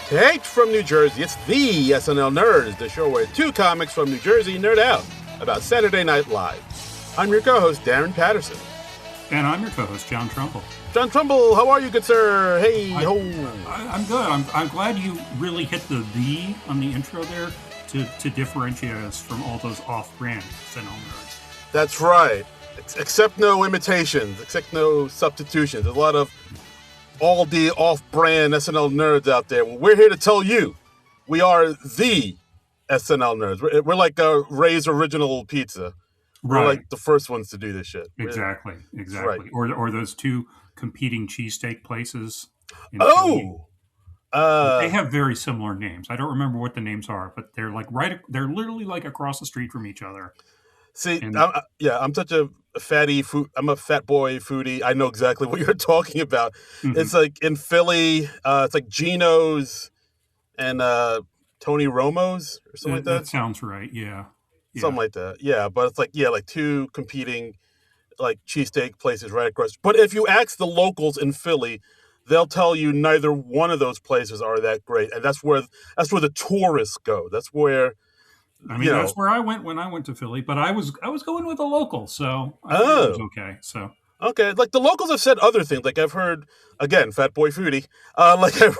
Taped from New Jersey, it's the SNL Nerds, the show where two comics from New Jersey nerd out about Saturday Night Live. I'm your co-host, Darren Patterson. And I'm your co-host, John Trumbull. John Trumbull, how are you, good sir? Hey, ho. I'm good. I'm glad you really hit the on the intro there to differentiate us from all those off-brand SNL nerds. That's right. Except no imitations, except no substitutions. There's a lot of all the off-brand SNL nerds out there. Well, we're here to tell you we are the SNL nerds. We're like Ray's Original Pizza. We're like the first ones to do this shit. Exactly. Right. Or those two competing cheesesteak places. They have very similar names. I don't remember what the names are, but they're like they're literally like across the street from each other. See, I'm such a fatty food. I'm a fat boy foodie. I know exactly what you're talking about. Mm-hmm. It's like in Philly. It's like Gino's and Tony Romo's or something like that. That sounds right. Yeah. Something like that. Yeah, but it's like two competing like cheesesteak places right across. But if you ask the locals in Philly, they'll tell you neither one of those places are that great, and that's where the tourists go. That's where. That's where I went when I went to Philly, but I was going with a local, so I think it was okay. So okay, like the locals have said other things. Like I've heard again, fat boy foodie. Like I've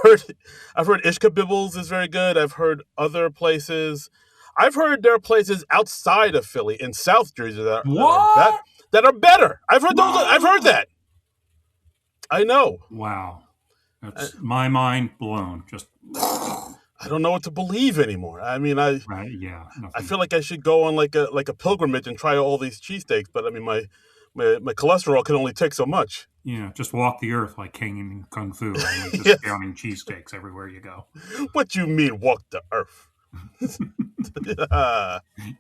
heard Ishka Bibbles is very good. I've heard other places. I've heard there are places outside of Philly in South Jersey that are better. I've heard those. I've heard that. I know. Wow, that's my mind blown. Just. I don't know what to believe anymore. I mean, I feel like I should go on like a pilgrimage and try all these cheesesteaks, but I mean, my cholesterol can only take so much. Yeah, just walk the earth like King in Kung Fu, and just downing cheesesteaks everywhere you go. What you mean, walk the earth?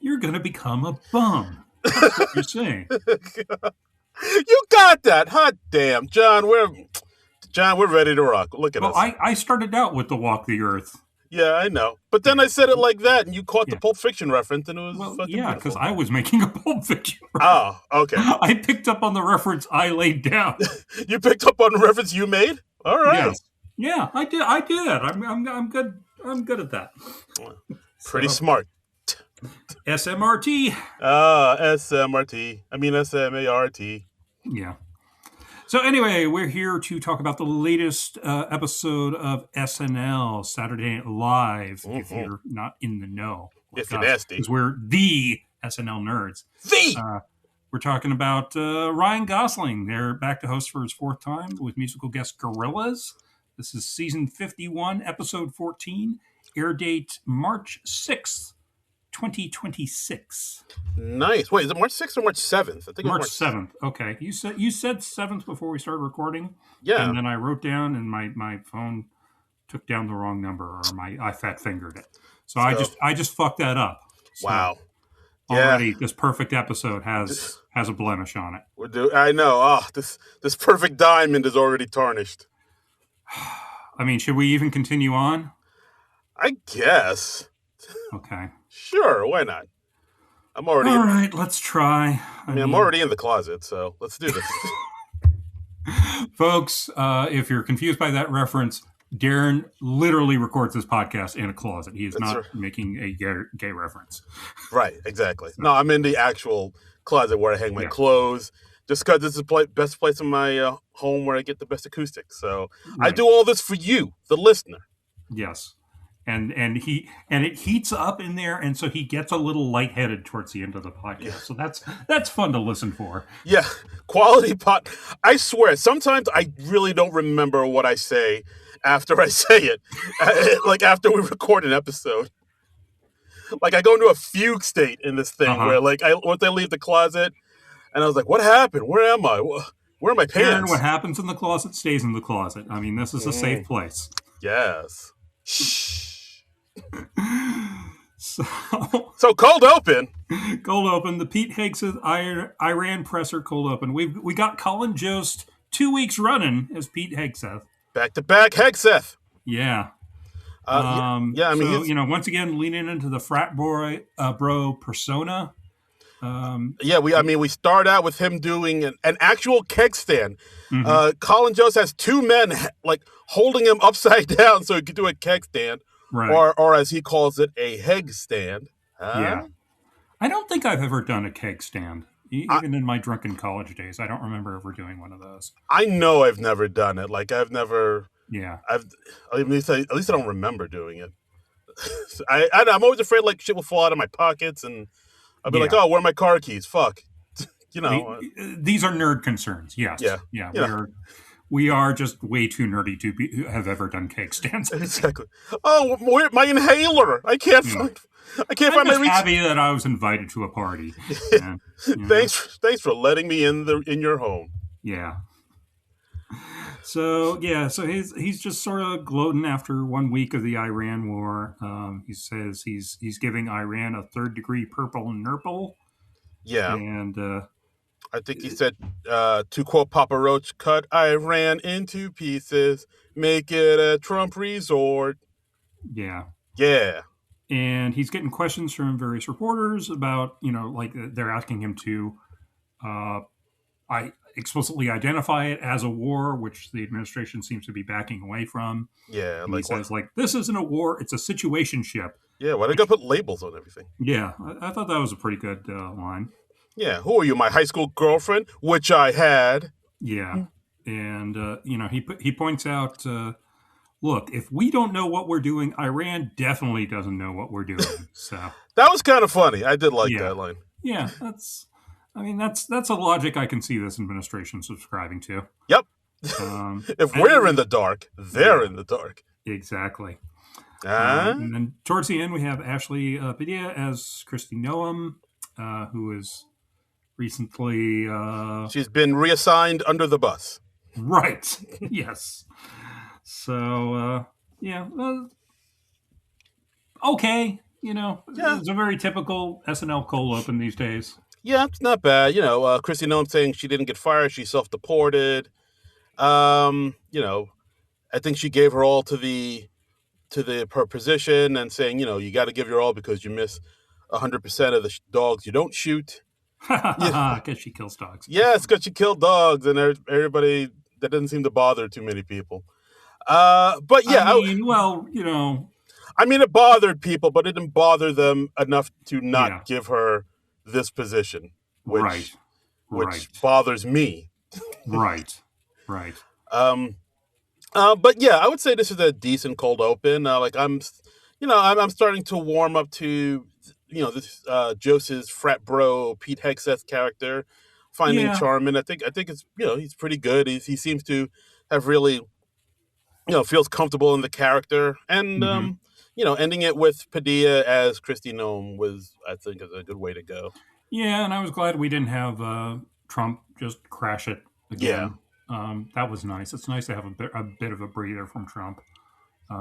You're gonna become a bum. That's what you're saying. You got that, hot damn, John. We're ready to rock. Look at us. I started out with the walk the earth. Yeah, I know. But then I said it like that, and you caught the Pulp Fiction reference, and it was fucking beautiful. Because I was making a Pulp Fiction reference. Oh, okay. I picked up on the reference I laid down. You picked up on the reference you made? All right. Yes. Yeah, I did. I'm good. I'm good at that. Pretty smart. SMRT. SMRT. I mean SMART. Yeah. So anyway, we're here to talk about the latest episode of SNL, Saturday Night Live, if you're not in the know. If you're nasty. Because we're the SNL nerds. We're talking about Ryan Gosling. They're back to host for his fourth time with musical guest Gorillaz. This is season 51, episode 14. Air date March 6th. 2026. Nice. Wait, is it March 6th or March 7th? I think March 7th. Okay. You said 7th before we started recording. Yeah. And then I wrote down, and my phone took down the wrong number, or I fat fingered it. So I just fucked that up. So wow. Already, this perfect episode has a blemish on it. I know. Oh, this perfect diamond is already tarnished. I mean, should we even continue on? I guess. Okay. Sure, why not? I'm already. All right, let's try. I'm already in the closet, so let's do this. Folks, if you're confused by that reference, Darren literally records this podcast in a closet. He is not making a gay reference. Right, exactly. So. No, I'm in the actual closet where I hang my clothes, just because this is the best place in my home where I get the best acoustics. So I do all this for you, the listener. Yes. And it heats up in there, and so he gets a little lightheaded towards the end of the podcast. Yeah. So that's fun to listen for. Yeah, quality pot. I swear, sometimes I really don't remember what I say after I say it. Like after we record an episode, like I go into a fugue state in this thing where like once I leave the closet, and I was like, "What happened? Where am I? Where are my pants?" What happens in the closet stays in the closet. I mean, this is a safe place. Yes. So cold open. The Pete Hegseth Iran presser cold open. We got Colin Jost 2 weeks running as Pete Hegseth. Back to back Hegseth. Yeah. I mean, so, once again leaning into the frat bro persona. we start out with him doing an actual keg stand. Mm-hmm. Colin Jost has two men like holding him upside down so he could do a keg stand, Right. or as he calls it, a heg stand. Yeah. I don't think I've ever done a keg stand. Even in my drunken college days, I don't remember ever doing one of those. I know I've never done it. Like I've never. Yeah. At least I don't remember doing it. I'm always afraid like shit will fall out of my pockets and I'll be like, oh, where are my car keys? Fuck. These are nerd concerns. Yes. Yeah. We are just way too nerdy to have ever done cake stands. Exactly. Oh, where my inhaler? I can't find. I can't find my. I'm happy that I was invited to a party. And, thanks for letting me in your home. Yeah. So he's just sort of gloating after 1 week of the Iran war. He says he's giving Iran a 3rd-degree purple and nurple. Yeah, and I think he said, to quote Papa Roach, "Cut Iran into pieces, make it a Trump resort." Yeah. And he's getting questions from various reporters about, like they're asking him to explicitly identify it as a war, which the administration seems to be backing away from. Yeah. And he says, this isn't a war, it's a situationship. Yeah, why they gotta put labels on everything? Yeah, I thought that was a pretty good line. Yeah, who are you, my high school girlfriend? Which I had. Yeah, and, he points out, look, if we don't know what we're doing, Iran definitely doesn't know what we're doing. So that was kind of funny. I did like that line. Yeah, that's a logic I can see this administration subscribing to. Yep. If we're in the dark, they're in the dark. Exactly. And then towards the end, we have Ashley Padilla as Kristi Noem, who is recently... she's been reassigned under the bus. Right. Yes. So, okay. It's a very typical SNL cold open these days. Yeah, it's not bad. Kristi Noem saying she didn't get fired; she self-deported. I think she gave her all to her position, and saying, you got to give your all because you miss 100% of the dogs you don't shoot. Because she kills dogs. Yeah, it's because she killed dogs, and everybody that doesn't seem to bother too many people. But yeah, it bothered people, but it didn't bother them enough to not give her this position, which bothers me. Right. But yeah, I would say this is a decent cold open. I'm starting to warm up to, this Jose's frat bro Pete Hegseth's character, finding charming. I think it's he's pretty good. He seems to have really, feels comfortable in the character, and ending it with Padilla as Kristi Noem was, I think, is a good way to go. Yeah, and I was glad we didn't have Trump just crash it again. Yeah. That was nice. It's nice to have a bit of a breather from Trump.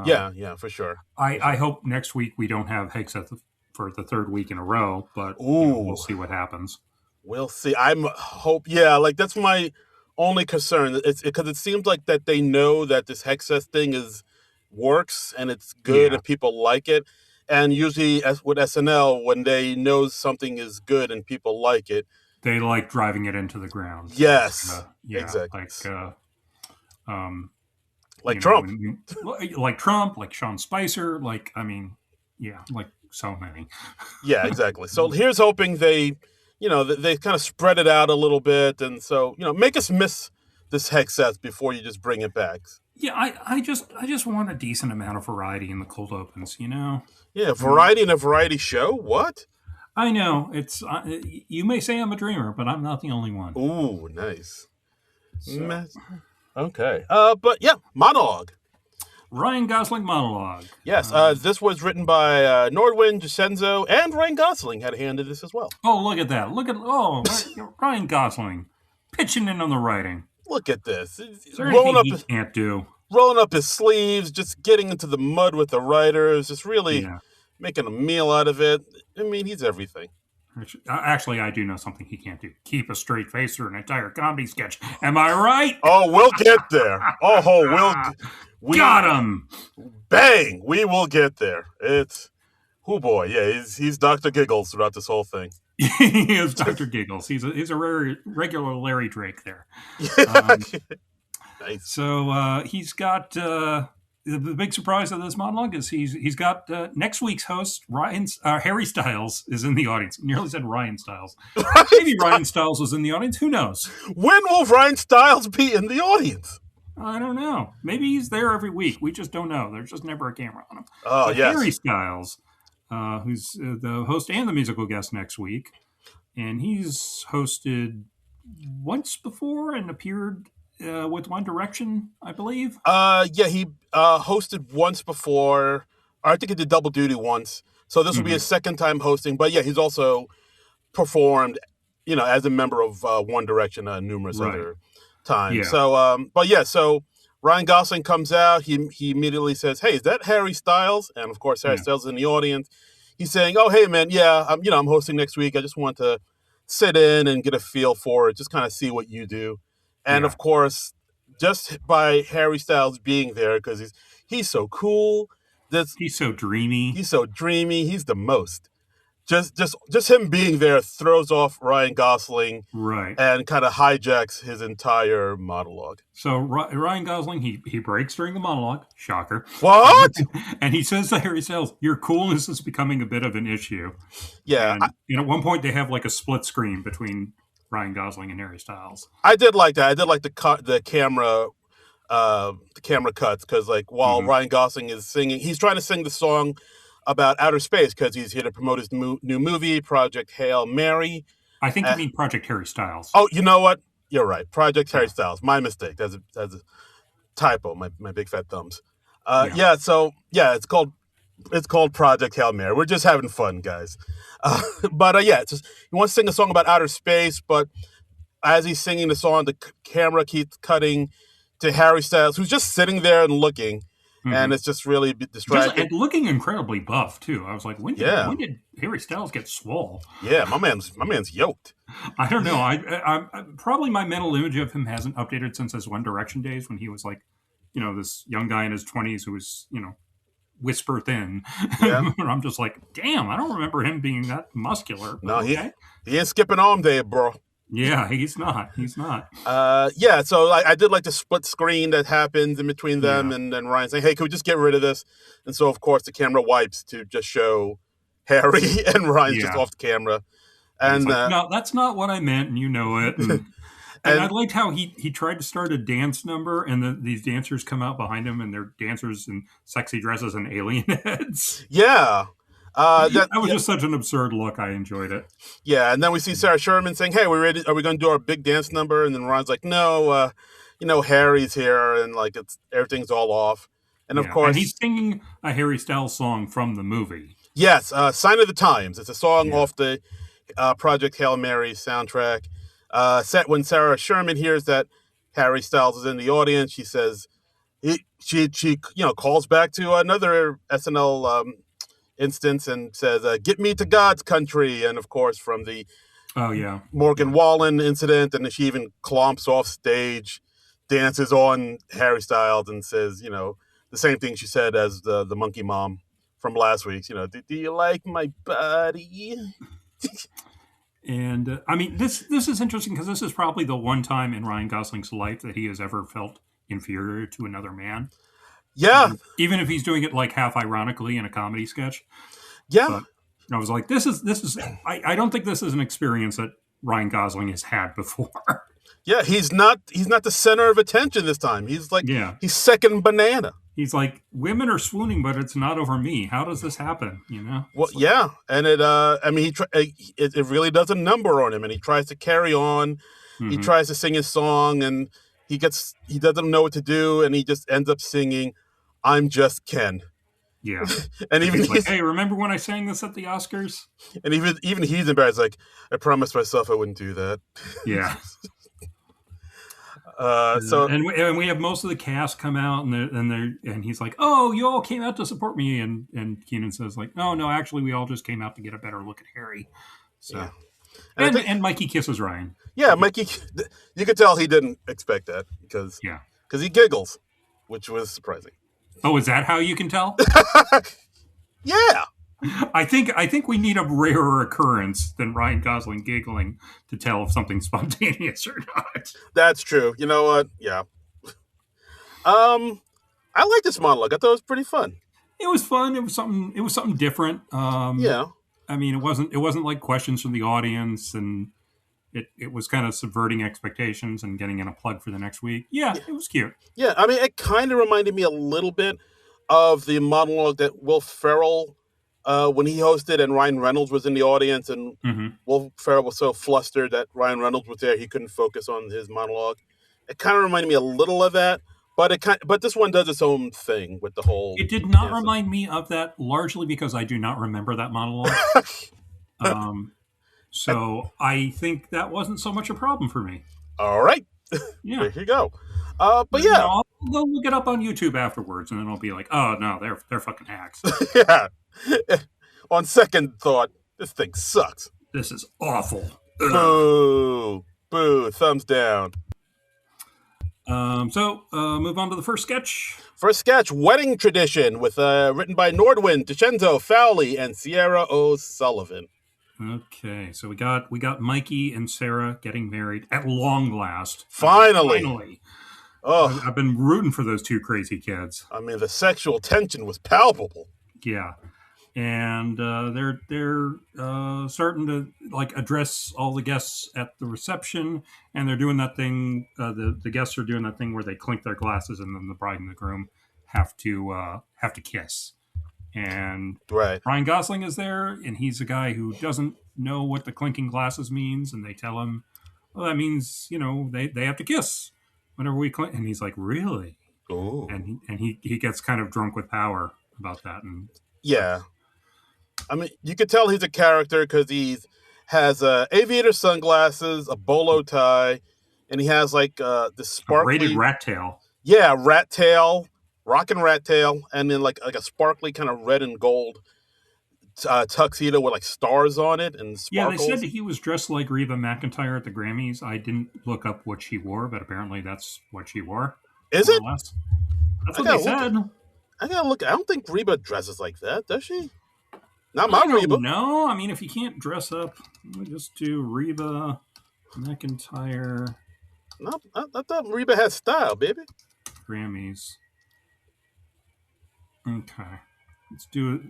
Yeah, for sure. I hope next week we don't have Hegseth for the 3rd week in a row, but we'll see what happens. We'll see. That's my only concern. It's because it seems like that they know that this Hegseth thing works and it's good and people like it. And usually, as with SNL, when they know something is good and people like it, they like driving it into the ground. Yes, exactly. Like Trump, like Trump, like Sean Spicer, like so many. Yeah, exactly. So here's hoping they kind of spread it out a little bit, and so make us miss this Hegseth before you just bring it back. Yeah, I just want a decent amount of variety in the cold opens, Yeah, variety in a variety show. What? I know it's. You may say I'm a dreamer, but I'm not the only one. Ooh, nice. So. Okay. But yeah, monologue. Ryan Gosling monologue. Yes. This was written by Nordwin, Jacenzo, and Ryan Gosling had a hand in this as well. Oh, look at that! Ryan Gosling pitching in on the writing. Look at this. Is there anything he can't do? Rolling up his sleeves, just getting into the mud with the writers, just really making a meal out of it. I mean, he's everything. Actually, I do know something he can't do. Keep a straight face through an entire comedy sketch. Am I right? Oh, we'll get there. We got him. Bang! We will get there. It's, oh boy, yeah, he's Dr. Giggles throughout this whole thing. He is Dr. Giggles. He's a regular Larry Drake there. Yeah. Um, Nice. so he's got the big surprise of this monologue is he's got next week's host Harry Styles is in the audience. I nearly said Ryan Styles. Maybe Ryan Styles was in the audience. Who knows? When will Ryan Styles be in the audience? I don't know. Maybe he's there every week. We just don't know. There's just never a camera on him. Oh, But yes. Harry Styles, who's the host and the musical guest next week, and he's hosted once before and appeared with One Direction, I believe. Yeah, he hosted once before. I think he did double duty once. So this will be his second time hosting. But yeah, he's also performed, as a member of One Direction numerous other times. Yeah. So, but yeah, so Ryan Gosling comes out. He immediately says, "Hey, is that Harry Styles?" And of course, Harry Styles is in the audience. He's saying, "Oh, hey, man, yeah, I'm hosting next week. I just want to sit in and get a feel for it, just kind of see what you do." And of course, just by Harry Styles being there, because he's so cool. He's so dreamy. He's so dreamy. He's the most. Just him being there throws off Ryan Gosling, right, and kind of hijacks his entire monologue. So Ryan Gosling, he breaks during the monologue. Shocker. What? And he says to Harry Styles, "Your coolness is becoming a bit of an issue." Yeah. And at one point, they have like a split screen between Ryan Gosling and Harry Styles. I did like that. I did like the camera cuts, because like while Ryan Gosling is singing, he's trying to sing the song about outer space because he's here to promote his new movie, Project Hail Mary. I think you mean Project Harry Styles. Oh, you know what? You're right. Project Harry Styles. My mistake. That's a typo. My big fat thumbs. Yeah. So yeah, it's called Project Hail Mary. We're just having fun, guys. But yeah, it's just, he wants to sing a song about outer space, but as he's singing the song, the camera keeps cutting to Harry Styles, who's just sitting there and looking. And it's just really distracting. And looking incredibly buff too. I was like, when did Harry Styles get swole? Yeah, my man's yoked. I don't know. I probably my mental image of him hasn't updated since his One Direction days, when he was like, this young guy in his 20s who was, whisper thin. Yeah. I'm just like, damn, I don't remember him being that muscular. No, he ain't skipping arm day, bro. Yeah, he's not. Yeah, so I did like the split screen that happens in between them, and then Ryan saying, "Hey, can we just get rid of this?" And so, of course, the camera wipes to just show Harry, and Ryan's just off the camera. And like, no, that's not what I meant, and you know it. And I liked how he tried to start a dance number, and these dancers come out behind him, and they're dancers in sexy dresses and alien heads. Yeah. That was just such an absurd look. I enjoyed it. Yeah, and then we see Sarah Sherman saying, "Hey, we ready? Are we going to do our big dance number?" And then Ron's like, "No, Harry's here, and like everything's all off." And of course, and he's singing a Harry Styles song from the movie. Yes, "Sign of the Times." It's a song off the Project Hail Mary soundtrack. Set when Sarah Sherman hears that Harry Styles is in the audience, she says, she calls back to another SNL instance and says, "Get me to God's country." And of course, from the Morgan Wallen incident, and she even clomps off stage, dances on Harry Styles, and says, the same thing she said as the monkey mom from last week. Do you like my body? And I mean, this is interesting because this is probably the one time in Ryan Gosling's life that he has ever felt inferior to another man. Yeah. Even if he's doing it like half ironically in a comedy sketch. Yeah. But I was like, this is I don't think this is an experience that Ryan Gosling has had before. Yeah, he's not the center of attention this time. He's like, he's second banana. He's like, women are swooning, but it's not over me. How does this happen? Well, yeah, and it it really does a number on him, and he tries to carry on. He tries to sing his song, and he doesn't know what to do, and he just ends up singing, "I'm Just Ken." Yeah, and even he's like, "Hey, remember when I sang this at the Oscars?" And even he's embarrassed. Like, I promised myself I wouldn't do that. Yeah. And we have most of the cast come out, and he's like, "Oh, you all came out to support me," and Keenan says like, "No, actually, we all just came out to get a better look at Harry." So, and Mikey kisses Ryan. Yeah, Mikey, you could tell he didn't expect that because he giggles, which was surprising. Oh, is that how you can tell? Yeah. I think we need a rarer occurrence than Ryan Gosling giggling to tell if something's spontaneous or not. That's true. You know what? Yeah. Um, I like this monologue. I thought it was pretty fun. It was fun. It was something. It was something different. Yeah. I mean, it wasn't like questions from the audience, and it was kind of subverting expectations and getting in a plug for the next week. Yeah, Yeah. it was cute. Yeah. I mean, it kind of reminded me a little bit of the monologue that Will Ferrell, when he hosted and Ryan Reynolds was in the audience, and Hmm. Will Ferrell was so flustered that Ryan Reynolds was there, he couldn't focus on his monologue. It kind of reminded me a little of that, but this one does its own thing with the whole It did not cancer. remind me of that, largely because I do not remember that monologue. Um, so I think that wasn't so much a problem for me. All right, Yeah. there you go. But You yeah, know, I'll go look it up on YouTube afterwards, and then I'll be like, "Oh no, they're fucking hacks. yeah. On second thought, this thing sucks. This is awful." Ugh. Boo, boo, thumbs down. Move on to the first sketch. First sketch, Wedding Tradition, with written by Nordwin, DiCenzo, Fowley, and Sierra O'Sullivan. Okay, so we got Mikey and Sarah getting married at long last. Finally. Finally. Oh, I've been rooting for those two crazy kids. I mean, the sexual tension was palpable. Yeah, and they're starting to like address all the guests at the reception, and they're doing that thing. The guests are doing that thing where they clink their glasses, and then the bride and the groom have to kiss. And Right. Ryan Gosling is there, and he's a guy who doesn't know what the clinking glasses means, and they tell him, "Well, that means they have to kiss whenever we clink." And he's like, "Really?" Ooh. And he gets kind of drunk with power about that, and Yeah. I mean, you could tell he's a character because he has aviator sunglasses, a bolo tie, and he has like this a braided sparkly, rat tail. yeah, rat tail, rockin' rat tail, and then like a sparkly kind of red and gold tuxedo with like stars on it and Yeah, they said sparkles. that he was dressed like Reba McEntire at the Grammys. I didn't look up what she wore, but apparently that's what she wore, Is more or it? less. That's I what they gotta look. said. I gotta look. I don't think Reba dresses like that, does she? Not my I Reba. don't know. I mean, if you can't dress up, let me just do Reba McEntire No, I thought Reba had style, baby. Grammys. Okay, let's do it.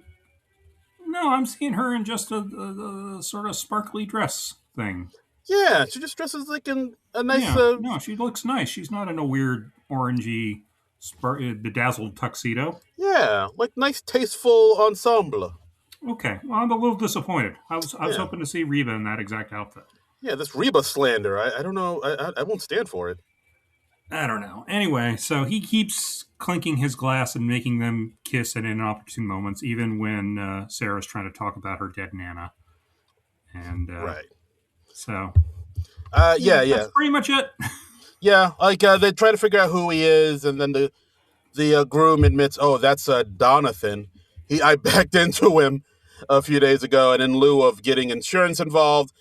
No, I'm seeing her in just a sort of sparkly dress thing. Yeah, she just dresses like in a nice. Yeah, no, she looks nice. She's not in a weird orangey, bedazzled tuxedo. Yeah, like nice, tasteful ensemble. Okay, well, I'm a little disappointed. I was Yeah, hoping to see Reba in that exact outfit. yeah. This Reba slander, I don't know. I won't stand for it. I don't know. Anyway, so he keeps clinking his glass and making them kiss at inopportune moments, even when Sarah's trying to talk about her dead nana. And Right. so, Yeah, yeah, that's pretty much it. yeah. Like they try to figure out who he is, and then the groom admits, "Oh, that's Donathan. I backed into him a few days ago, and in lieu of getting insurance involved,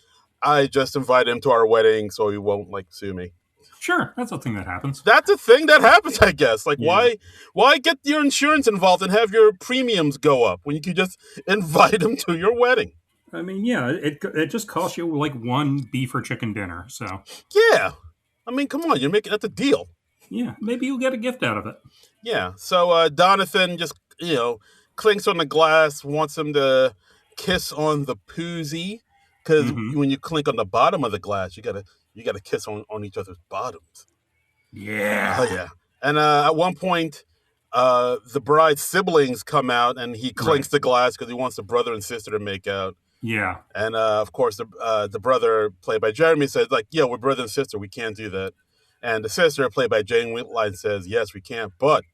I just invited him to our wedding so he won't like sue me." Sure, that's a thing that happens. That's a thing that happens, I guess. Like, Yeah. why get your insurance involved and have your premiums go up when you could just invite him to your wedding? I mean, yeah, it just costs you like one beef or chicken dinner. So, Yeah, I mean, come on, you're making that's a deal. yeah, maybe you'll get a gift out of it. Yeah. So Donathan just clinks on the glass, wants him to kiss on the poozy because Hmm. when you clink on the bottom of the glass, you gotta kiss on each other's bottoms. Oh Yeah. yeah. And at one point, the bride's siblings come out, and he Right. clinks the glass because he wants the brother and sister to make out. Yeah. And of course, the brother, played by Jeremy, says like, "Yeah, we're brother and sister. We can't do that." And the sister, played by Jane Whitline, says, "Yes, we can, but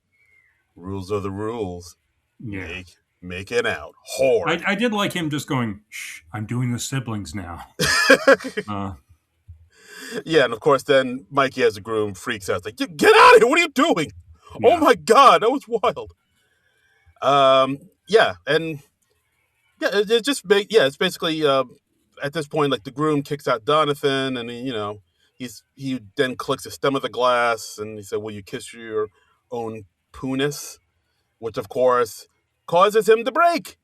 rules are the rules. Yeah. Make it out hard." I did like him just going, "Shh, I'm doing the siblings now." Uh, Yeah, and of course, then Mikey, as a groom, freaks out. It's like, "Get out of here! What are you doing? Oh yeah. my God, that was wild." Yeah, and yeah, it's basically at this point, like the groom kicks out Donathan, and he then clicks the stem of the glass, and he said, "Will you kiss your own punis?" Which of course causes him to break.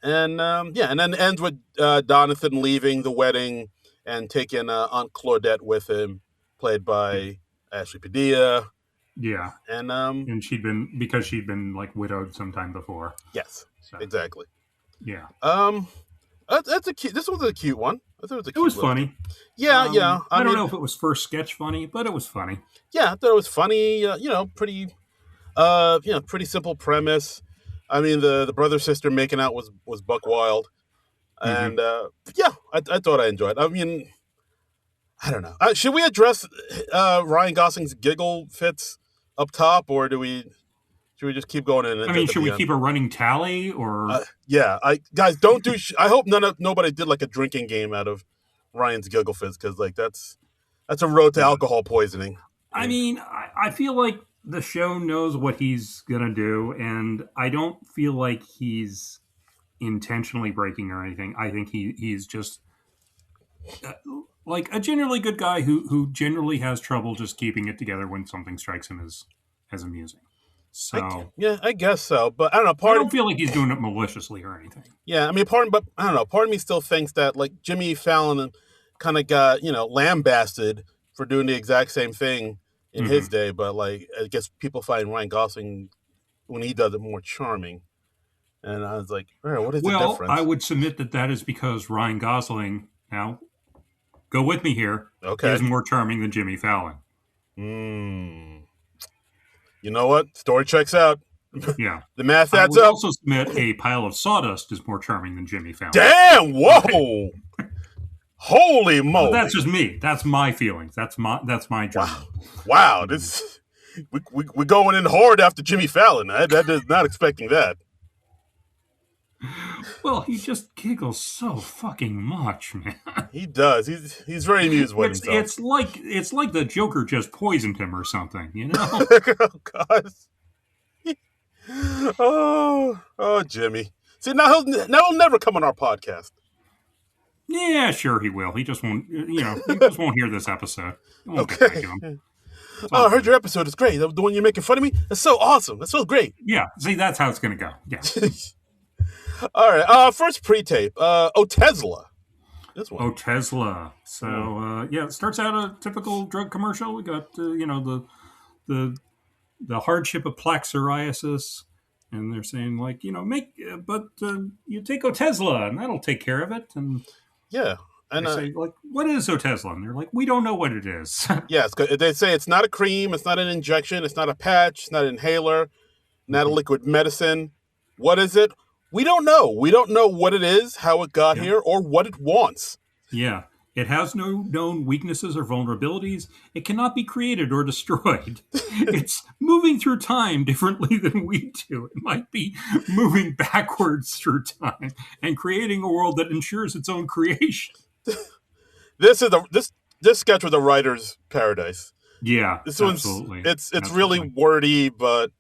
And and then ends with Donathan leaving the wedding and taking Aunt Claudette with him, played Yeah. by Ashley Padilla. Yeah. And And she'd been like widowed sometime before. yes, So exactly. yeah. Um, that's a cute. This was a cute one. I thought it was a It was cute little thing. funny. Yeah, yeah. I I don't mean, know if it was first sketch funny, but it was funny. yeah, I thought it was funny. Pretty, pretty simple premise. I mean, the brother sister making out was buck wild, Hmm. and I thought I enjoyed. I mean, I don't know. Should we address Ryan Gosling's giggle fits up top, or should we just keep going in I at mean, the should we beyond? keep a running tally or? Yeah, I guys don't do. I hope nobody did like a drinking game out of Ryan's giggle fits because like that's a road to Yeah. alcohol poisoning. I mean, I feel like the show knows what he's gonna do, and I don't feel like he's intentionally breaking or anything. I think he's just uh, like a generally good guy who generally has trouble just keeping it together when something strikes him as amusing. So I guess so, but I don't know. I don't feel like he's doing it maliciously or anything. Yeah, I mean, but I don't know. Part of me still thinks that like Jimmy Fallon kind of got lambasted for doing the exact same thing in his Hmm. day, but like I guess people find Ryan Gosling when he does it more charming. And I was like, all right, what is the Well, I difference? would submit that that is because Ryan Gosling, now go with me here, is Okay. more charming than Jimmy Fallon. Hmm. You know what? Story checks out. Yeah. The math I adds would up. also submit a pile of sawdust is more charming than Jimmy Fallon. Damn! Okay. Whoa! Holy But that's moly! just me. That's my feelings. That's my Wow! journey. Wow! Mhm. This we're going in hard after Jimmy Fallon. I is not expecting that. Well, he just giggles so fucking much, man. He does. He's very amused with It's himself. it's like the Joker just poisoned him or something, you know? Oh God. Oh, Jimmy. See, now he'll never come on our podcast. Yeah, sure he will. He just won't. He just won't hear this episode. It won't get back to Okay. him. It's Oh, all I heard good. your episode is great. The one you're making fun of me. That's so awesome. That's so great. Yeah. See, that's how it's gonna go. Yeah. All right. First pre-tape. Tesla. This one. Oh, Tesla. So yeah, it starts out a typical drug commercial. We got the the hardship of plaque psoriasis, and they're saying like you take Otezla and that'll take care of it. And Yeah. And they say like, what is Otezla? And they're like, we don't know what it is. yes, they say it's not a cream, it's not an injection, it's not a patch, it's not an inhaler, not a Mhm. liquid medicine. What is it? We don't know. We don't know what it is, how it got Yeah, here, or what it wants. yeah. It has no known weaknesses or vulnerabilities. It cannot be created or destroyed. It's moving through time differently than we do. It might be moving backwards through time and creating a world that ensures its own creation. This sketch was a writer's paradise. Yeah, This one's absolutely. it's really Absolutely. wordy, but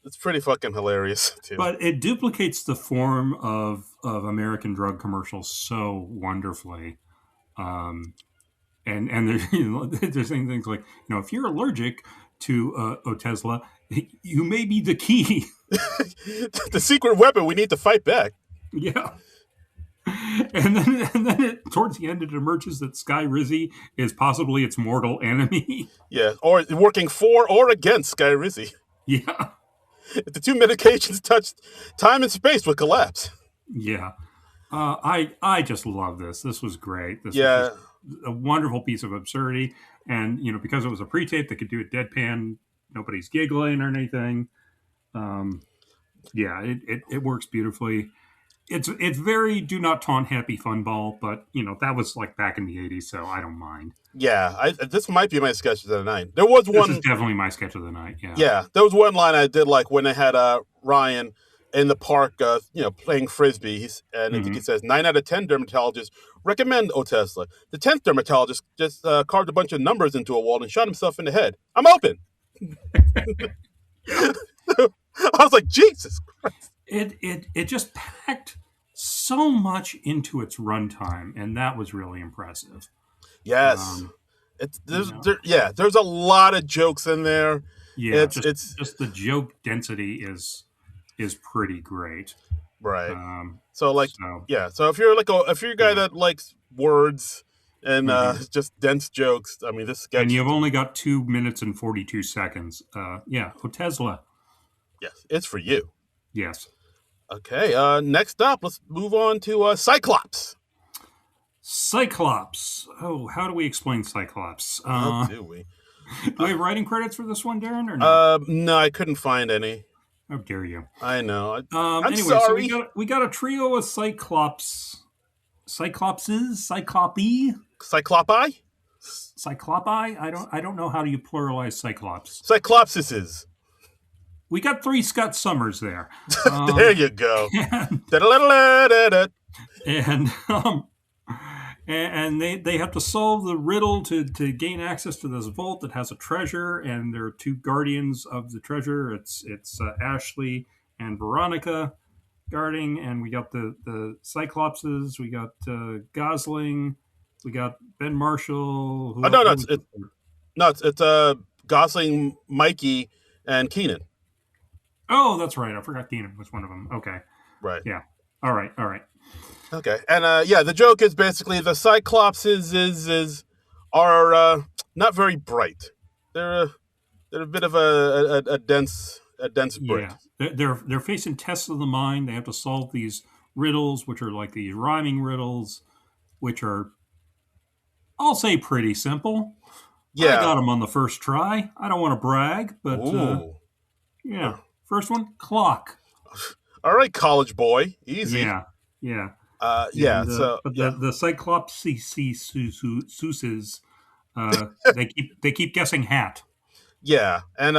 it's pretty fucking hilarious too. But it duplicates the form of American drug commercials so wonderfully. Um, and they're, they're saying things like, if you're allergic to Otezla, you may be the key. The secret weapon we need to fight back. Yeah. And then towards the end, it emerges that Sky Rizzy is possibly its mortal enemy. Yeah, or working for or against Sky Rizzy. Yeah. If the two medications touched, time and space would collapse. Yeah. I just love this. This was great. This was Yeah, just a wonderful piece of absurdity, and because it was a pre-tape, they could do it deadpan. Nobody's giggling or anything. Um, yeah, it works beautifully. It's very do not taunt happy fun ball, but that was like back in the '80s, so I don't mind. yeah. This might be my sketch of the night. There was This is one. definitely my sketch of the night. Yeah. Yeah, there was one line I did like when they had Ryan in the park, playing frisbee. And I think he Hmm. says 9 out of 10 dermatologists recommend Otesla. The 10th dermatologist just carved a bunch of numbers into a wall and shot himself in the head. I'm open. Yeah. I was like, Jesus. It just packed so much into its runtime, and that was really impressive. Yes. Um, you know, There's a lot of jokes in there. yeah, It's just it's just the joke density is pretty great. Right. Um, So like, so, yeah. So if you're if you're a guy yeah. that likes words and hmm just dense jokes, I mean, this And sketch, you've only got 2 minutes and 42 seconds. Yeah, Otezla. yes, it's for you. Yes. Okay. Next up, let's move on to Cyclops. Cyclops. Oh, how do we explain Cyclops? How do we? Do we have writing credits for this one, Darren, or no? No, I couldn't find any. How dare you? I know. I'm Anyway, so we sorry. got we got a trio of Cyclopi, Cyclopi? Cyclopi. I don't know how do you pluralize Cyclops. Cyclopsises. We got three Scott Summers there. There you go. And, Da-da-da-da-da-da. and and they have to solve the riddle to gain access to this vault that has a treasure, and there are two guardians of the treasure. It's Ashley and Veronica guarding, and we got the Cyclopses, we got Gosling, we got Ben Marshall. Oh, no, it's Gosling, Mikey, and Keenan. Oh, that's right. I forgot Keenan was one of them. Okay, Right. yeah. All right. Okay. And yeah, the joke is basically the Cyclopses are not very bright. They're a bit of a dense brick. Yeah, they're facing tests of the mind. They have to solve these riddles, which are like these rhyming riddles, which are, I'll say, pretty simple. I Yeah. got them on the first try. I don't want to brag, but Ooh. yeah. First one, clock. All right, college boy, easy. Yeah. Yeah. And, So but yeah. the Cyclops Seuses, they keep guessing hat. Yeah, and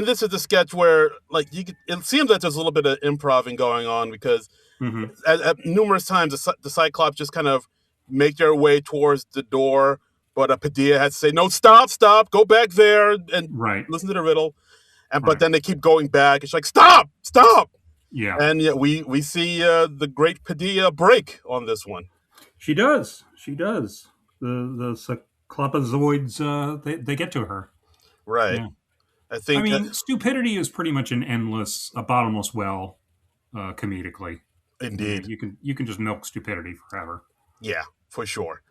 this is the sketch where like it seems that there's a little bit of improv going on because Mm-hmm. at numerous times the Cyclops just kind of make their way towards the door, but Padilla has to say no, stop, go back there and Right. listen to the riddle, and Right. But then they keep going back. It's like stop, Yeah. and yeah, we see the great Padilla break on this one. She does. The Cyclopazoids, they get to her. Right. Yeah. I I think mean, stupidity is pretty much a bottomless well, comedically. indeed. You can just milk stupidity forever. Yeah, for sure.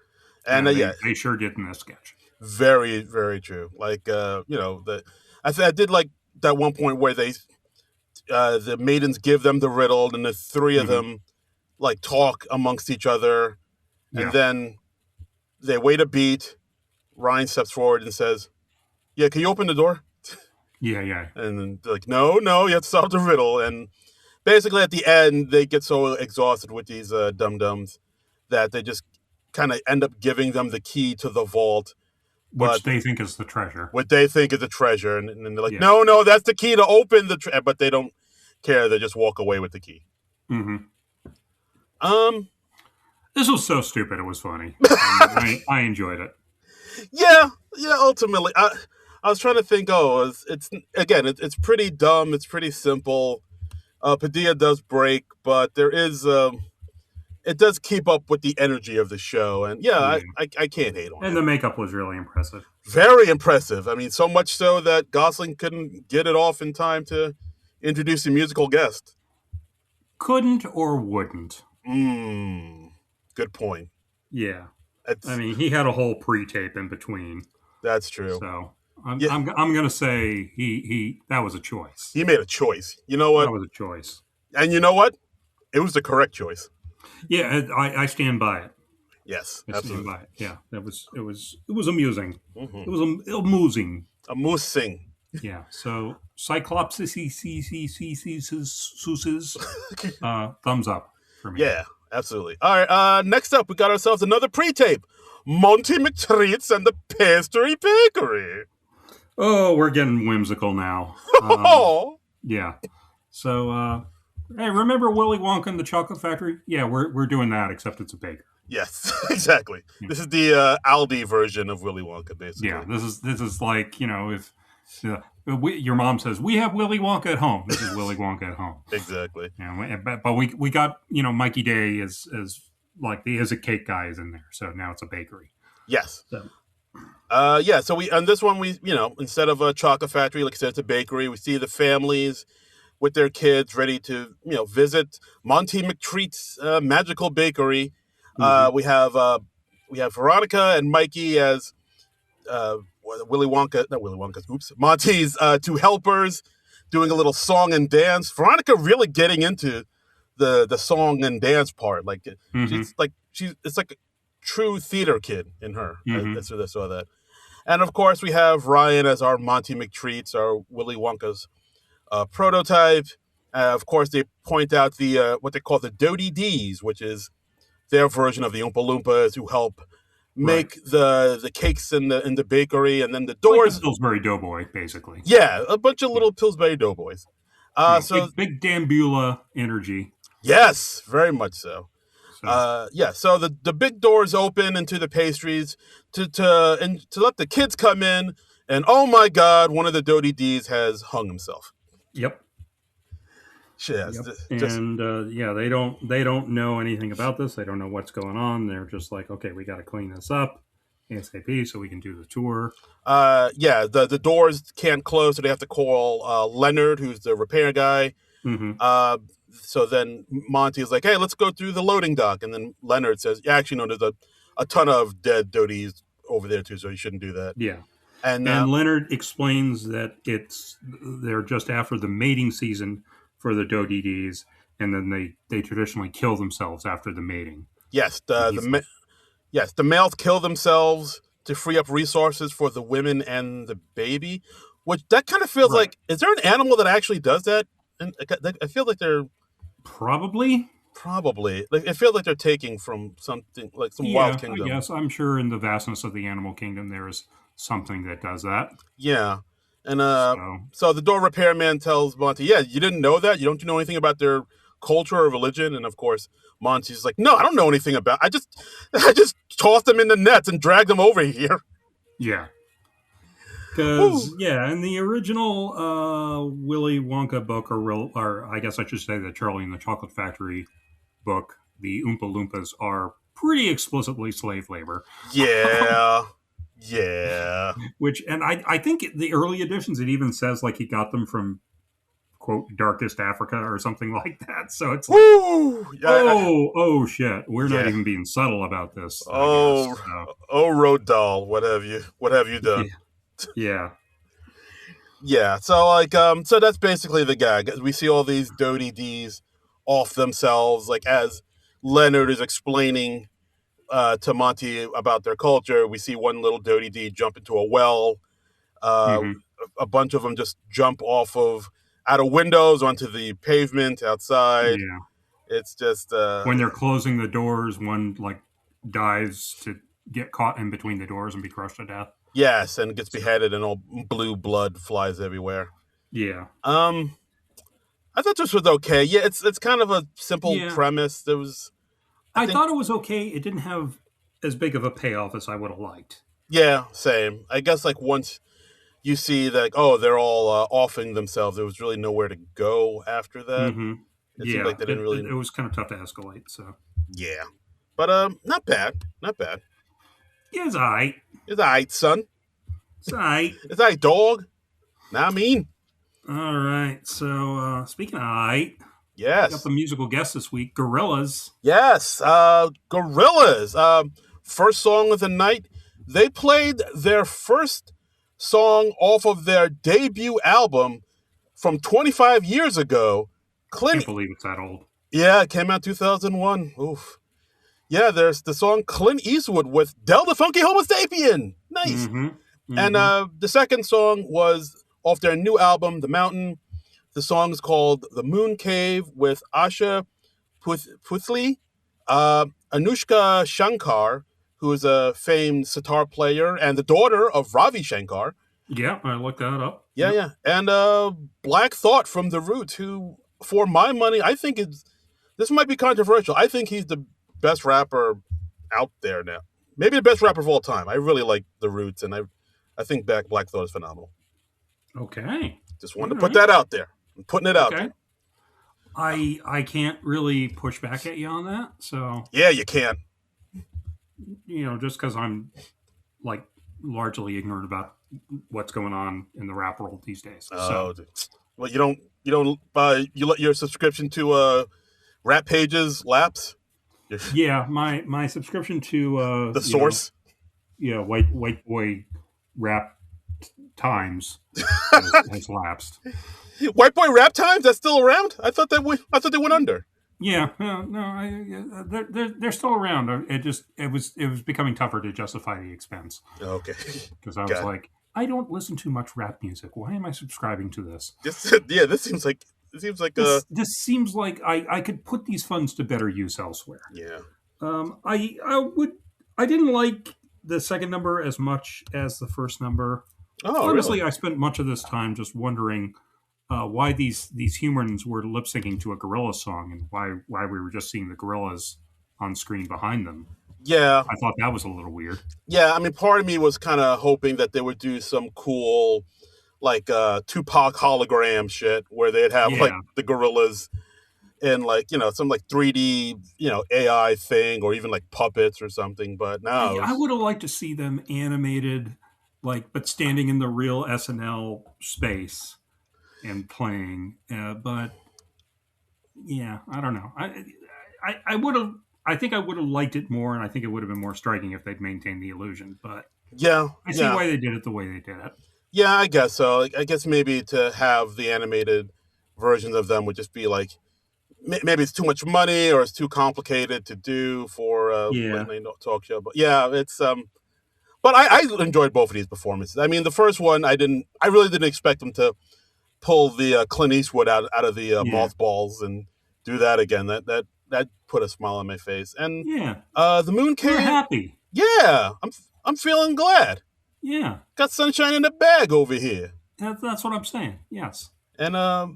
And And yeah, they sure did in this sketch. very, very true. Like, I did like that one point where the maidens give them the riddle, and the three of them like talk amongst each other, and Yeah. then they wait a beat. Ryan steps forward and says, "Yeah, can you open the door?" Yeah. And then they're like, "No, you have to solve the riddle." And basically, at the end, they get so exhausted with these dum-dums that they just kind of end up giving them the key to the vault, Which they think is the treasure. what they think is a treasure, and they're like, Yeah. no, that's the key to open the treasure, but they don't care. They just walk away with the key. Mm-hmm. Um, This was so stupid. It was funny. I enjoyed it. yeah. Ultimately, I was trying to think. Oh, it's pretty dumb. It's pretty simple. Padilla does break, but there is it does keep up with the energy of the show, and Yeah. I can't hate on And it. the makeup was really impressive. Very impressive. I mean, so much so that Gosling couldn't get it off in time to introduce a musical guest. Couldn't or wouldn't. Good point. Yeah. That's, I mean, he had a whole pre-tape in between. that's true. So I'm Yeah. I'm gonna say he that was a choice. He made a choice. You know what? That was a choice. And you know what? It was the correct choice. Yeah, I stand by it. Yes, I stand absolutely. by it. Yeah, it was amusing. Mm-hmm. It was amusing. A moose sing. Yeah. So Cyclops thumbs up for me. Yeah, absolutely. All right. Next up, we got ourselves another pre-tape. Monty McTreats and the Pastry Bakery. Oh, we're getting whimsical now. Oh. Yeah. So, hey, remember Willy Wonka and the Chocolate Factory? Yeah, we're doing that, except it's a baker. Yes, exactly. Yeah. This is the Aldi version of Willy Wonka, basically. Yeah, this is like, if your mom says we have Willy Wonka at home, this is Willy Wonka at home. Exactly. But we got Mikey Day as like the Is a Cake guy is in there, so now it's a bakery. Yes. So. Yeah. So on this one we instead of a chocolate factory, like I said, it's a bakery. We see the families with their kids, ready to visit Monty McTreat's magical bakery. Mm-hmm. We have Veronica and Mikey as Willy Wonka, not Willy Wonka's, oops, Monty's two helpers, doing a little song and dance. Veronica really getting into the song and dance part. Like Mm-hmm. it's like a true theater kid in her. Mm-hmm. I saw that. And of course, we have Ryan as our Monty McTreats, our Willy Wonka's prototype. Of course, they point out the what they call the Doty D's, which is their version of the Oompa Loompas who help Right. make the cakes in the bakery, and then the Like doors. the Pillsbury Doughboy, basically. Yeah, a bunch of little Pillsbury Doughboys. So Big Dambula energy. yes, very much so. So So the big doors open into the pastries to let the kids come in, and oh my God, one of the Doty D's has hung himself. yep. Yes, Yep. just And they don't know anything about this. They don't know what's going on. They're just like, okay, we got to clean this up ASAP so we can do the tour. the doors can't close, so they have to call Leonard, who's the repair guy. Mm-hmm. So then Monty is like, hey, let's go through the loading dock, and then Leonard says, yeah, actually no, there's a ton of dead Doties over there too, so you shouldn't do that. Yeah. And And Leonard explains that they're just after the mating season for the Dodds, and then they traditionally kill themselves after the mating. yes, And he's yes, the males kill themselves to free up resources for the women and the baby, which that kind of feels Right. like, is there an animal that actually does that? And I feel like they're probably. like, it feels like they're taking from something like some wild kingdom. I guess I'm sure in the vastness of the animal kingdom there is something that does that. Yeah. And So so the door repairman tells Monty, yeah, you didn't know that? You don't know anything about their culture or religion? And of course, Monty's like, no, I don't know anything about I just tossed them in the nets and dragged them over here. yeah. Because in the original Willy Wonka book, or I guess I should say the Charlie and the Chocolate Factory book, the Oompa Loompas are pretty explicitly slave labor. Yeah. Yeah. And I think the early editions, it even says like he got them from, quote, darkest Africa or something like that. So it's like, oh shit, we're not even being subtle about this. Oh, Road Doll, what have you done? Yeah. Yeah, so that's basically the gag. We see all these Doty D's off themselves, like as Leonard is explaining to Monty about their culture. We see one little Doty D jump into a well. A bunch of them just jump out of windows onto the pavement outside. Yeah. It's just when they're closing the doors, one like dives to get caught in between the doors and be crushed to death. Yes, and gets beheaded, and all blue blood flies everywhere. Yeah. I thought this was okay. Yeah, it's kind of a simple premise. There was. I thought it was okay. It didn't have as big of a payoff as I would have liked. Yeah, same. I guess like once you see that, oh, they're all offing themselves, there was really nowhere to go after that. Mm-hmm. It seemed like they didn't really. It was kind of tough to escalate. So. Yeah, but not bad. Not bad. Yeah, it's alright. It's alright, son. It's alright. It's alright, dog. Nah, I mean. All right. So speaking of alright, yes, we got the musical guest this week, Gorillaz. Yes, Gorillaz. First song of the night. They played their first song off of their debut album from 25 years ago. I can't believe it's that old. Yeah, it came out 2001. Oof. Yeah, there's the song Clint Eastwood with Del the Funky Homo Sapien. Nice. Mm-hmm. Mm-hmm. And the second song was off their new album, The Mountain. The song is called The Moon Cave with Asha Puthli, Anushka Shankar, who is a famed sitar player and the daughter of Ravi Shankar. Yeah, I looked that up. Yeah, yep. Yeah. And Black Thought from The Roots, who, for my money, I think this might be controversial. I think he's the best rapper out there now. Maybe the best rapper of all time. I really like The Roots, and I think Black Thought is phenomenal. Okay. Just wanted to put that out there. I'm putting it out there. I can't really push back at you on that. So yeah, you can. Just because I'm like largely ignorant about what's going on in the rap world these days. Oh, so Well, you let your subscription to Rap Pages lapse. Yeah, my subscription to The source. white boy rap times has lapsed. White Boy Rap Times, that's still around? I thought they went under. Yeah, no, they're still around. It was becoming tougher to justify the expense Okay. because I was God. like, I don't listen to much rap music. Why am I subscribing to this? This seems like I could put these funds to better use elsewhere. Yeah. I didn't like the second number as much as the first number. Oh, Honestly, really? I spent much of this time just wondering why these humans were lip syncing to a Gorillaz song and why we were just seeing the Gorillaz on screen behind them. Yeah. I thought that was a little weird. Yeah, I mean, part of me was kind of hoping that they would do some cool, like, Tupac hologram shit where they'd have, like, Yeah, the gorillas in, like, some, like, 3D, AI thing or even, like, puppets or something. But no, I would have liked to see them animated, like but standing in the real SNL space and playing. But yeah, I don't know. I would have. I think I would have liked it more, and I think it would have been more striking if they'd maintained the illusion. But yeah, I see yeah. why they did it the way they did it. Yeah, I guess so. Like, I guess maybe to have the animated versions of them would just be like maybe it's too much money or it's too complicated to do for a late Yeah, night talk show. But yeah, it's But I enjoyed both of these performances. I mean, the first one I really didn't expect them to pull the Clint Eastwood out of the yeah, mothballs and do that again. That put a smile on my face. And yeah. the Moon We were Cave, happy. yeah, I'm feeling glad. Yeah, Got sunshine in the bag over here. that's what I'm saying. Yes. And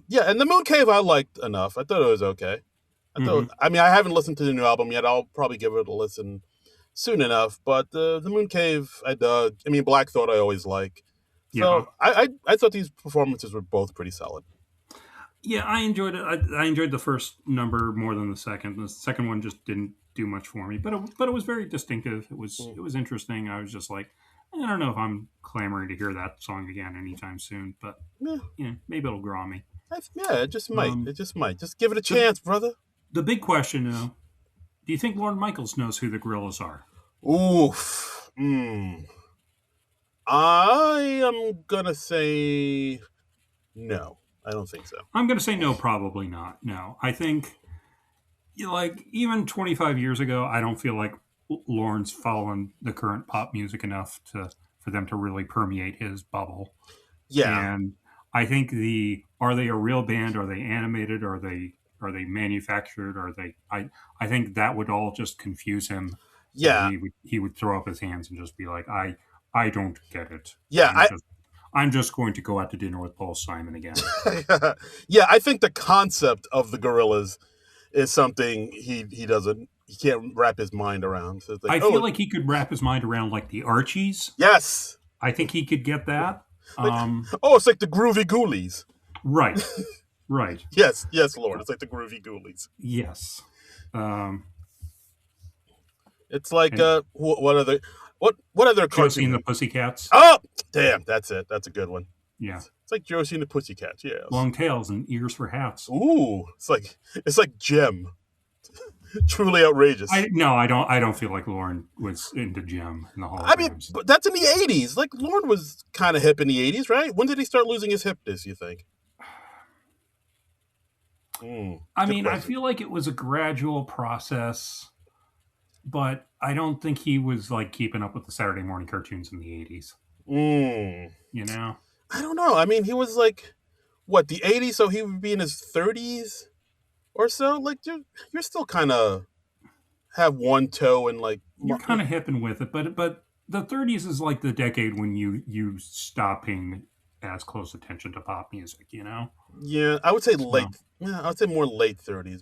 yeah, and the Moon Cave I liked enough. I thought it was okay. Hmm. I mean, I haven't listened to the new album yet. I'll probably give it a listen soon enough. But the Moon Cave I dug. I mean, Black Thought I always like. Yeah. So I thought these performances were both pretty solid. Yeah, I enjoyed it. I enjoyed the first number more than the second. The second one just didn't do much for me, but it was very distinctive. Mm. It was interesting. I was just like, I don't know if I'm clamoring to hear that song again anytime soon, but Yeah, maybe it'll grow on me. yeah, it just might. Um, It just might. Just give it a the chance, brother. the big question though, do you think Lorne Michaels knows who the Gorillaz are? Oof. I am gonna say no. I don't think so. I'm going to say no, probably not. No, I think like even 25 years ago, I don't feel like Lorne's following the current pop music enough to for them to really permeate his bubble. Yeah, And I think are they a real band? Are they animated? Are they manufactured? Are they? I think that would all just confuse him, and yeah, he would throw up his hands and just be like, I don't get it. yeah. I'm just going to go out to dinner with Paul Simon again. Yeah, I think the concept of the gorillas is something he can't wrap his mind around. So it's like, I feel oh, like he could wrap his mind around like the Archies. yes, I think he could get that. like, oh, it's like the Groovy Ghoulies. Right, right, Yes, yes, Lord, it's like the Groovy Ghoulies. yes. Um, It's like and what other Josie and cartoon? the Pussycats. Oh, damn, that's it. That's a good one. Yeah, It's like Josie and the Pussycats. Yes. long tails and ears for hats. Ooh, it's like Gem. Truly outrageous. I don't feel like Lauren was into Gem in the I mean, holograms. but that's in the '80s. Like Lorne was kind of hip in the '80s, right? When did he start losing his hipness? You think? I Good mean, I question. feel like it was a gradual process, but I don't think he was like keeping up with the Saturday morning cartoons in the '80s. Mm. You know? I don't know. I mean, he was like, what, the '80s? So he would be in his 30s or so. Like, you're still kind of have one toe in like. You're kind of hipping with it, but the '30s is like the decade when you stop paying as close attention to pop music. You know? Yeah, I would say So late. Yeah, I would say more late 30s.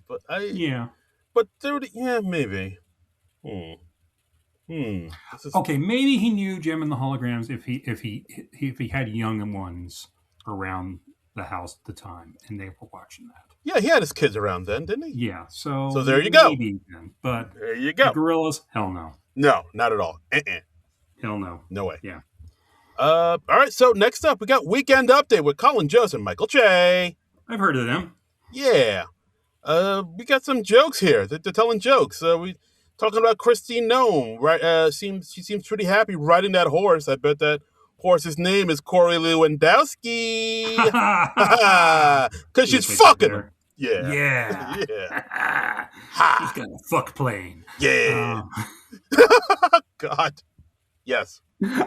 yeah. But 30. Yeah, maybe. Hmm. This is. Okay, maybe he knew Gem and the Holograms if he had young ones around the house at the time and they were watching that. Yeah, he had his kids around then, didn't he? Yeah, so So there you go. maybe then. But There you the go. Gorillas, hell no. No, not at all. Hell no. No way. Yeah. All right, so next up, we got Weekend Update with Colin Jost and Michael Che. I've heard of them. Yeah. We got some jokes here. They're telling jokes. We talking about Christine Nome, right? She seems pretty happy riding that horse. I bet that horse's name is Corey Lewandowski. Because she's fucking him. Yeah. Yeah. Yeah. She's got a fuck plane. Yeah. God. Yes.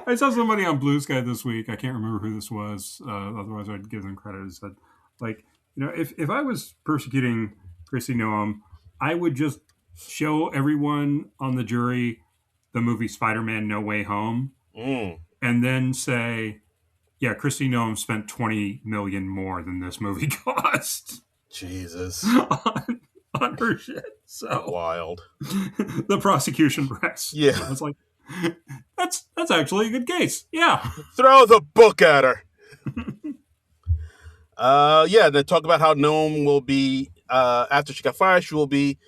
I saw somebody on Blue Sky this week. I can't remember who this was. Otherwise, I'd give them credit. It said, like, if I was persecuting Chrissy Noam, I would just show everyone on the jury the movie Spider-Man No Way Home, and then say, yeah, Chrissy Noam spent $20 million more than this movie cost. Jesus. on her shit. So wild. The prosecution rests. Yeah. I was like, that's actually a good case. Yeah. Throw the book at her. They talk about how Noam will be, after she got fired, she will be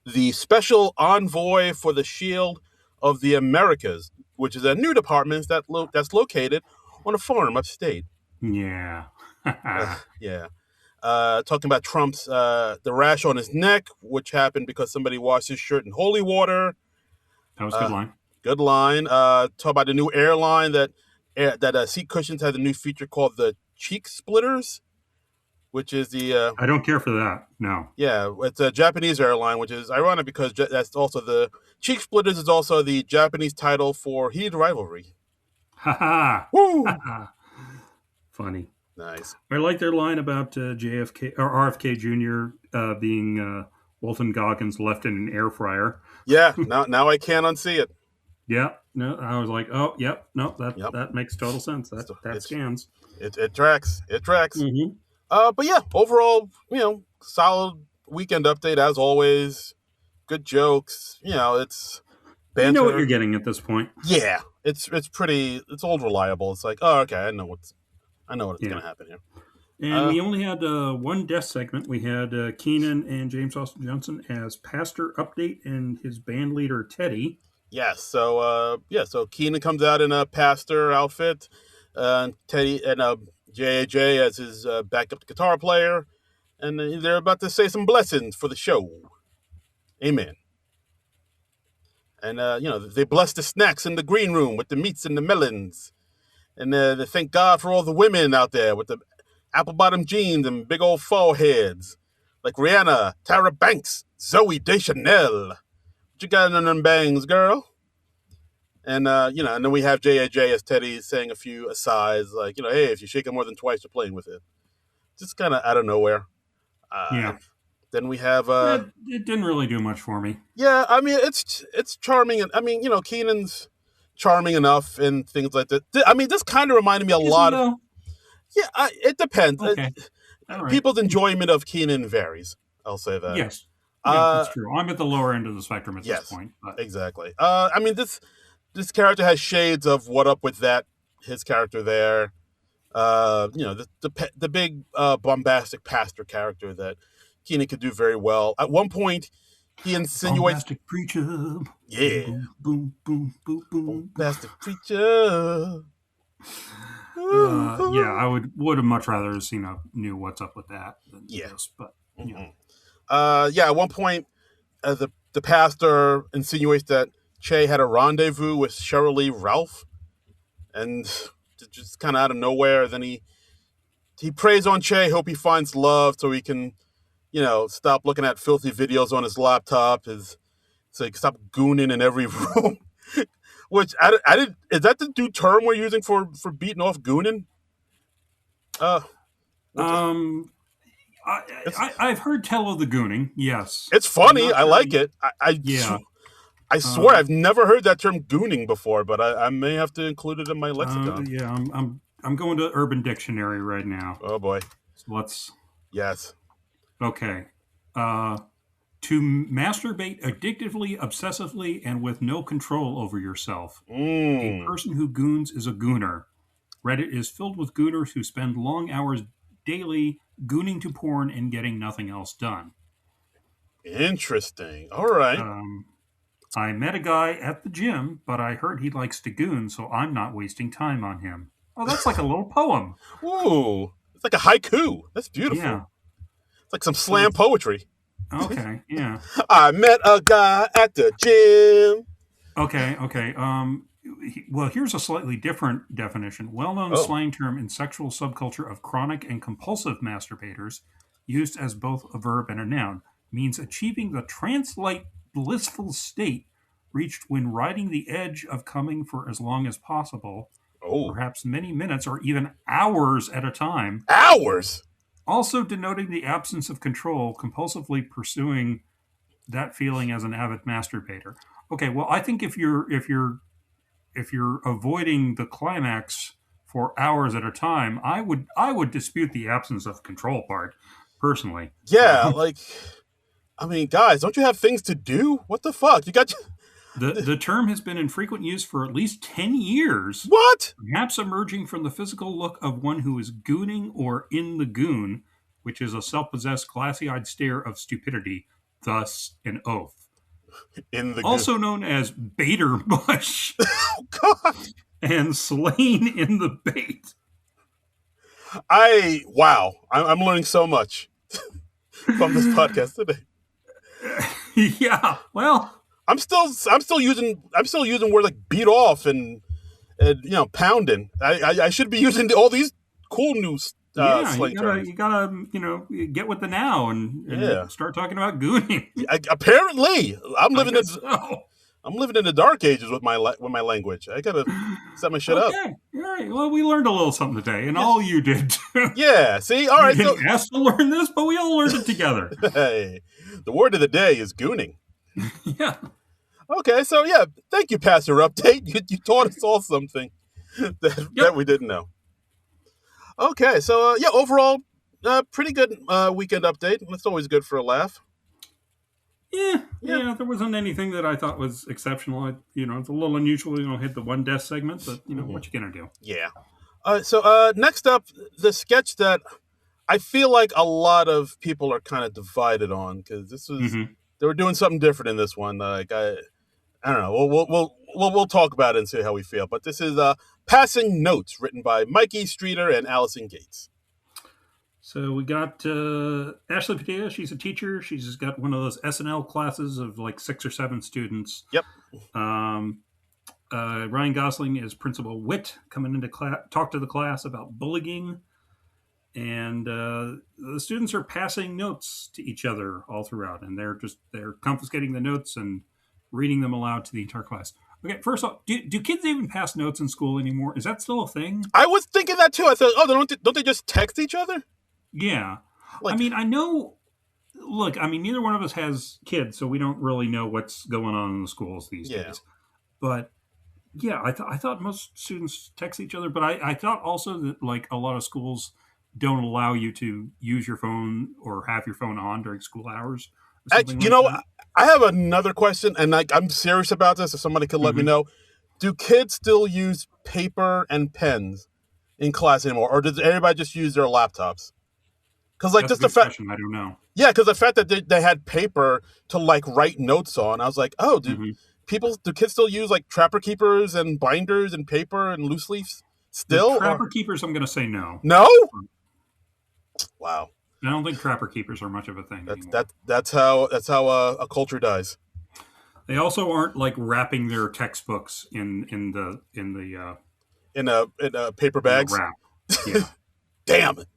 the special envoy for the Shield of the Americas, which is a new department that's located on a farm upstate. Yeah. Yeah. Talking about Trump's, the rash on his neck, which happened because somebody washed his shirt in holy water. That was a good line. Good line. Talk about the new airline that seat cushions has a new feature called the cheek splitters, which is the... I don't care for that. No. Yeah, it's a Japanese airline, which is ironic because that's also the cheek splitters is also the Japanese title for heated rivalry. Ha ha. Woo! Funny. Nice. I like their line about JFK or RFK Jr. Being Walton Goggins left in an air fryer. Yeah, now I can't unsee it. Yeah, no, I was like, oh, yep, no, that makes total sense. That scans. It tracks. It tracks. Mm-hmm. But yeah, overall, solid Weekend Update as always. Good jokes. It's banter. You know what you're getting at this point. Yeah, it's old reliable. It's like, oh, okay, I know what's going to happen here. And we only had one guest segment. We had Keenan and James Austin Johnson as Pastor Update and his band leader Teddy. Yes, so Keenan comes out in a pastor outfit, Teddy and JAJ as his backup guitar player, and they're about to say some blessings for the show. Amen. And they bless the snacks in the green room with the meats and the melons, and they thank God for all the women out there with the apple bottom jeans and big old foreheads, like Rihanna, Tara Banks, Zoe Deschanel. What you got in them bangs, girl? And, and then we have JAJ as Teddy saying a few asides, like, hey, if you shake it more than twice, you're playing with it. Just kind of out of nowhere. Yeah. Then we have... it didn't really do much for me. Yeah, I mean, it's charming. And I mean, Keenan's charming enough and things like that. I mean, this kind of reminded me a lot of... Yeah, it depends. Okay. Right. People's enjoyment of Keenan varies. I'll say that. Yes. That's true. I'm at the lower end of the spectrum at this point. But. Exactly. I mean, this character has shades of What Up With That, his character there. The big bombastic pastor character that Keenan could do very well. At one point, he insinuates... Bombastic preacher. Yeah. Boom, boom, boom, boom. Bombastic preacher. I would have much rather seen a new What's Up With That than this, but at one point, the pastor insinuates that Che had a rendezvous with Cheryl Lee Ralph, and just kind of out of nowhere, then he prays on Che, hope he finds love so he can, stop looking at filthy videos on his laptop, so he can stop gooning in every room. Which I did. Is that the new term we're using for beating off gooning? I've heard tell of the gooning. Yes, it's funny. I like it. I swear I've never heard that term gooning before, but I may have to include it in my lexicon. I'm going to Urban Dictionary right now. Oh boy. So let's. Yes. Okay. To masturbate addictively, obsessively, and with no control over yourself. A person who goons is a gooner. Reddit is filled with gooners who spend long hours daily gooning to porn and getting nothing else done. Interesting. All right. I met a guy at the gym, but I heard he likes to goon, so I'm not wasting time on him. Oh, that's like a little poem. Ooh, it's like a haiku. That's Yeah. beautiful. It's like some So slam poetry. okay, yeah. I met a guy at the gym. Okay. Well, here's a slightly different definition. Well-known Oh, slang term in sexual subculture of chronic and compulsive masturbators, used as both a verb and a noun, means achieving the trance-like blissful state reached when riding the edge of coming for as long as possible, oh, perhaps many minutes or even hours at a time, hours. also denoting the absence of control, compulsively pursuing that feeling as an avid masturbator. Okay, well, I think if you're avoiding the climax for hours at a time, I would dispute the absence of control part personally. Yeah, like I mean, guys, don't you have things to do? What the fuck? You got The term has been in frequent use for at least 10 years, what? perhaps emerging from the physical look of one who is gooning or in the goon, which is a self-possessed, glassy-eyed stare of stupidity, thus an oath. In the good. Also known as baiter bush Oh God. and slain in the bait. Wow. I'm learning so much from this podcast today. Yeah, well, I'm still using words like beat off and pounding. I should be using all these cool new yeah, slang terms. you gotta, get with the now Yeah. and start talking about gooning. Apparently, I guess so. I'm living in the dark ages with my language. I gotta set my shit up. Okay, all right. Well, we learned a little something today, and Yeah. all you did too. Yeah. See. All You right. So didn't ask to learn this, but we all learned it together. hey, the word of the day is gooning. Yeah, Okay. So yeah. Thank you, Pastor Update. You taught us all something that yep, we didn't know. Okay. So yeah. Overall, pretty good weekend update. It's always good for a laugh. Yeah. yeah. There wasn't anything that I thought was exceptional. It's a little unusual. Hit the one death segment, but Mhm. what you gonna do? Yeah. So next up, the sketch that I feel like a lot of people are kind of divided on because Hmm. they were doing something different in this one. Like I don't know. We'll talk about it and see how we feel. But this is Passing Notes, written by Mikey Streeter and Allison Gates. So we got Ashley Padilla. She's a teacher. She's got one of those SNL classes of like 6 or 7 students. Yep. Um, Ryan Gosling is Principal Wit, coming into talk to the class about bullying, and the students are passing notes to each other all throughout, and they're confiscating the notes and reading them aloud to the entire class. Okay, first off, do kids even pass notes in school anymore? Is that still a thing? I was thinking that too. I thought, oh, don't they just text each other? Yeah. I Like, mean, I know. Look, I mean, neither one of us has kids, so we don't really know what's going on in the schools these yeah. days. But yeah, I thought most students text each other, but I thought also that like a lot of schools don't allow you to use your phone or have your phone on during school hours or something You like know, that. I have another question, and like I'm serious about this. If somebody could let me Hmm. know, do kids still use paper and pens in class anymore, or does everybody just use their laptops? Because like That's a just the good fact, question. I don't know. yeah, because the fact that they had paper to like write notes on, I was like, oh, Hmm. do kids still use like trapper keepers and binders and paper and loose leaves The still, or trapper keepers, I'm going to say no. no? Wow, I don't think trapper keepers are much of a thing that's anymore. that's how a culture dies. They also aren't like wrapping their textbooks in In a paper the bags. wrap. Yeah, Damn it.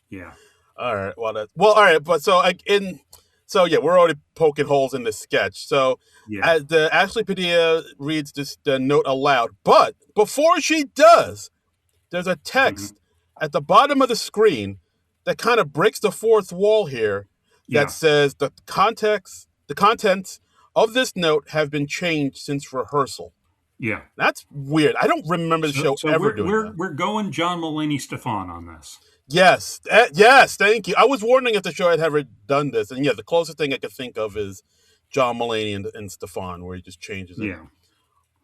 yeah. All right. All right. But so yeah, we're already poking holes in the sketch. So Yeah. as the Ashley Padilla reads this the note aloud, but before she does, there's a text at the bottom of the screen that kind of breaks the fourth wall here. That Yeah. says the contents of this note have been changed since rehearsal. Yeah. That's weird. I don't remember the show So ever we're doing that. we're going John Mulaney Stefan on this. Yes, yes, thank you. I was wondering if the show had ever done this, and yeah, the closest thing I could think of is John Mulaney and Stefan, where he just changes it Yeah.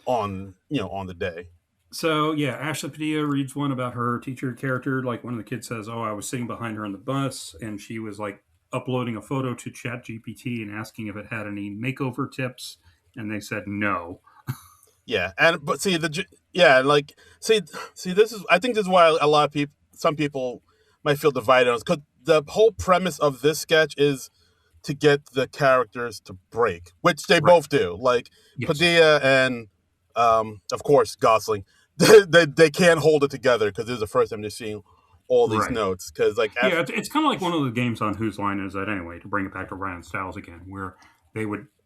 on the day. So yeah, Ashley Padilla reads one about her teacher character. Like one of the kids says, "Oh, I was sitting behind her on the bus, and she was like uploading a photo to Chat GPT and asking if it had any makeover tips, and they said no." Yeah, but see Yeah, like see, this is I think this is why a lot of people, some people might feel divided on, because the whole premise of this sketch is to get the characters to break, which they Right. both do. Like Yes. Padilla and of course Gosling, they can't hold it together because this is the first time they're seeing all these Right. notes. Because like Yeah, it's kind of like one of the games on Whose Line Is That Anyway, to bring it back to Ryan Stiles again, where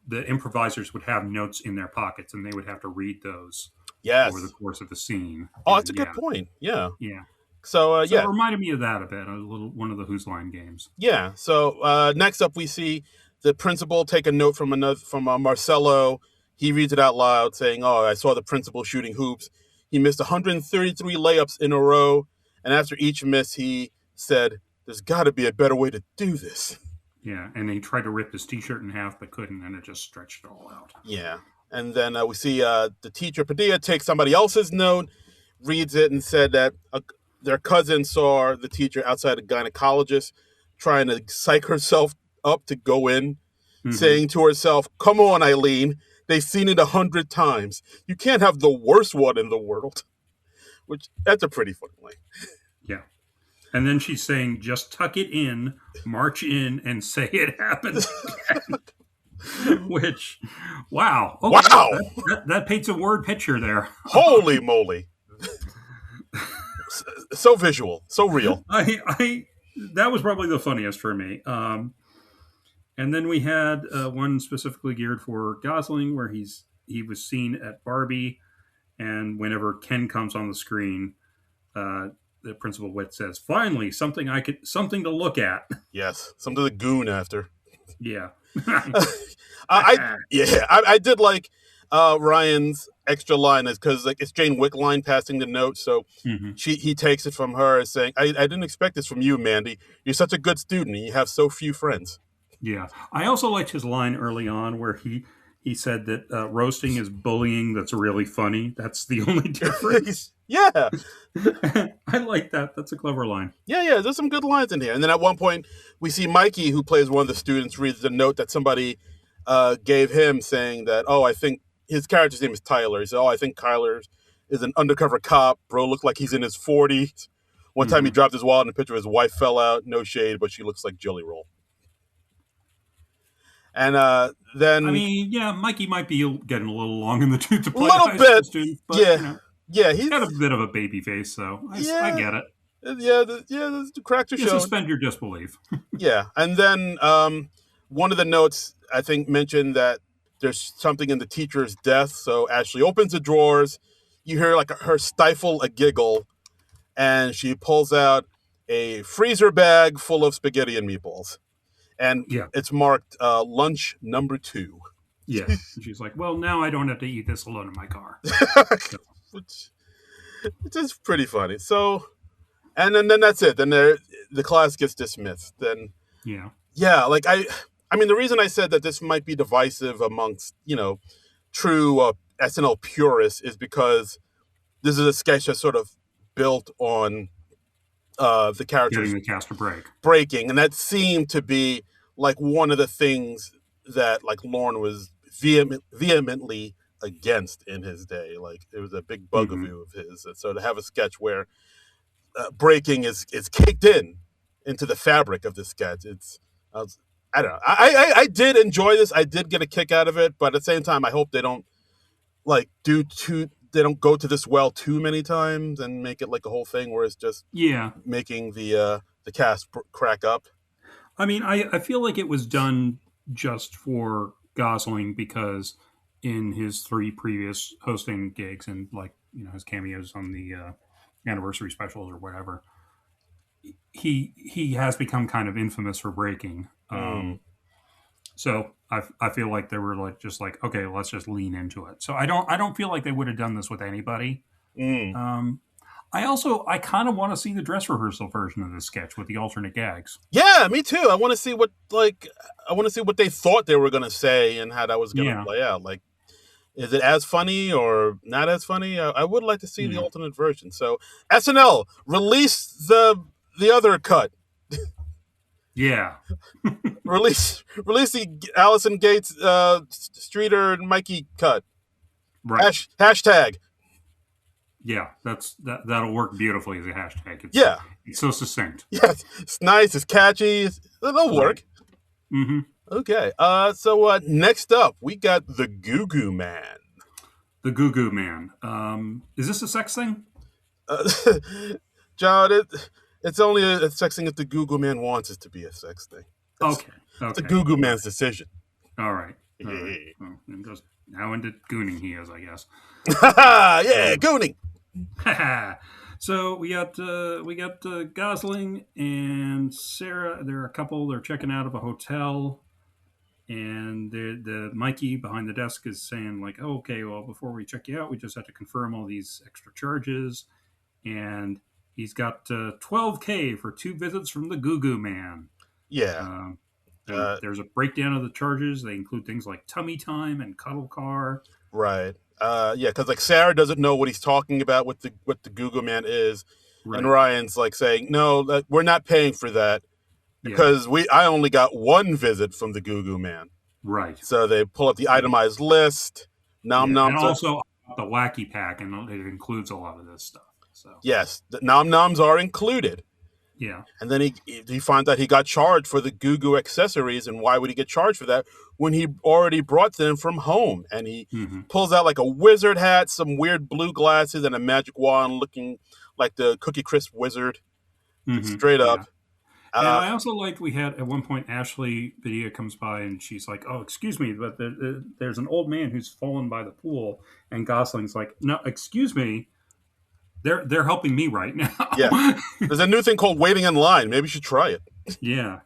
the improvisers would have notes in their pockets and they would have to read those over the yes, course of the scene. oh, that's And a good yeah, point. Yeah. yeah. So So it yeah, reminded me of that a bit, a little one of the Whose Line games. yeah. So next up, we see the principal take a note from another from Marcelo. He reads it out loud, saying, "Oh, I saw the principal shooting hoops. He missed 133 layups in a row, and after each miss, he said, "There's got to be a better way to do this." Yeah, and he tried to rip his T-shirt in half, but couldn't, and it just stretched it all out. Yeah. And then we see the teacher Padilla take somebody else's note, reads it, and said that their cousin saw the teacher outside a gynecologist trying to psych herself up to go in, Hmm. saying to herself, "Come on, Eileen. They've seen it 100 times. You can't have the worst one in the world." Which, that's a pretty funny line. Yeah, and then she's saying, "Just tuck it in, march in, and say it happened." Which, wow, okay, Wow. that paints a word picture there. Holy moly. So visual, so real. I that was probably the funniest for me. And then we had one specifically geared for Gosling, where he was seen at Barbie, and whenever Ken comes on the screen, uh, the principal wit says, "Finally, something to look at." Yes. Something to goon after. Yeah. I yeah, I did like Ryan's extra line is because like it's Jane Wickline passing the note, so Hmm. he takes it from her saying, I didn't expect this from you, Mandy. You're such a good student and you have so few friends." Yeah. I also liked his line early on where he said that roasting is bullying that's really funny. That's the only difference. Yeah. I like that. That's a clever line. Yeah, there's some good lines in here. And then at one point, we see Mikey, who plays one of the students, reads the note that somebody gave him saying that, oh, I think his character's name is Tyler. He said, oh, I think Tyler is an undercover cop. Bro, looked like he's in his 40s. One time he Hmm. dropped his wallet and a picture of his wife fell out. No shade, but she looks like Jelly Roll. And I then mean, yeah, Mikey might be getting a little long in the tooth to a play a little high school bit, student, but yeah, yeah, he's got a he's, bit of a baby face, so I yeah, get it. the cracks are You showing. suspend your disbelief. Yeah, and then one of the notes I think mentioned that there's something in the teacher's desk. So Ashley opens the drawers. You hear like her stifle a giggle, and she pulls out a freezer bag full of spaghetti and meatballs, and Yeah, it's marked lunch number 2, yeah. And she's like, "Well, now I don't have to eat this alone in my car." So, which, which is pretty funny. So, and then that's it. Then the class gets dismissed. Then yeah. yeah, like I mean, the reason I said that this might be divisive amongst true SNL purists is because this is a sketch that's sort of built on the Getting characters the cast a break. breaking, and that seemed to be like one of the things that like Lorne was vehemently against in his day. Like it was a big Hmm. bugaboo of his. And so to have a sketch where breaking is caked into the fabric of the sketch, I, was, I don't know. I did enjoy this. I did get a kick out of it, but at the same time, I hope they don't like they don't go to this well too many times and make it like a whole thing where it's just Yeah, making the cast crack up. I mean, I feel like it was done just for Gosling because in his 3 previous hosting gigs and like his cameos on the anniversary specials or whatever, he has become kind of infamous for breaking. Mm, So I feel like they were like just like, okay, let's just lean into it. So I don't feel like they would have done this with anybody. mm. Um, I kind of want to see the dress rehearsal version of this sketch with the alternate gags. Yeah, me too. I want to see what they thought they were gonna say and how that was gonna Yeah, play out. Like, is it as funny or not as funny? I would like to see the yeah, alternate version. So SNL release the other cut. yeah. Release the Allison Gates Streeter and Mikey cut. Right. Hashtag. Yeah, that'll work beautifully as a hashtag. Yeah. It's so succinct. Yes. It's nice. It's catchy. It'll Right. work. Mm-hmm. Okay. So next up, we got the Goo Goo Man. The Goo Goo Man. Is this a sex thing? Uh, John, it's only a sex thing if the Goo Goo Man wants it to be a sex thing. Okay. It's a Okay. Goo Goo Man's decision. All right. All right. Well, it goes how into gooning he is, I guess. Yeah, gooning. So we got Gosling and Sarah. They're a couple. They're checking out of a hotel, and the Mikey behind the desk is saying like, oh, "Okay, well, before we check you out, we just have to confirm all these extra charges." And he's got $12K for 2 visits from the Goo Goo Man. Yeah. And there's a breakdown of the charges. They include things like tummy time and cuddle car. Right. Yeah, because like Sarah doesn't know what he's talking about, what the Goo Goo Man is, Right. and Ryan's like saying, "No, we're not paying for that because I only got 1 visit from the Goo Goo Man." Right. So they pull up the itemized list. And also the wacky pack, and it includes a lot of this stuff. So yes, the nom noms are included. Yeah. And then he finds out he got charged for the Goo Goo accessories, and why would he get charged for that when he already brought them from home? And he pulls out like a wizard hat, some weird blue glasses, and a magic wand looking like the Cookie Crisp wizard. Straight up. And I also liked we had at one point Ashley Padilla comes by and she's like, "Oh, excuse me, but there's an old man who's fallen by the pool," and Gosling's like, "No, excuse me, they're helping me right now." Yeah, there's a new thing called waiting in line. Maybe you should try it. Yeah.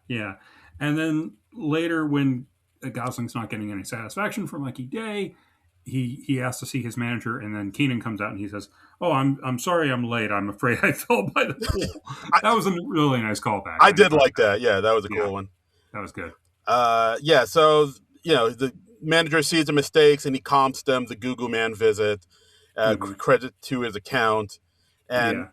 And then later, when Gosling's not getting any satisfaction from Mikey Day, he asks to see his manager, and then Keenan comes out and he says, "Oh, I'm sorry, I'm late. I'm afraid I fell by the pool." That was a really nice callback. I did like that. Yeah, that was a cool one. That was good. Yeah. So the manager sees the mistakes and he comps them. The Goo Goo Man visit, credit to his account, and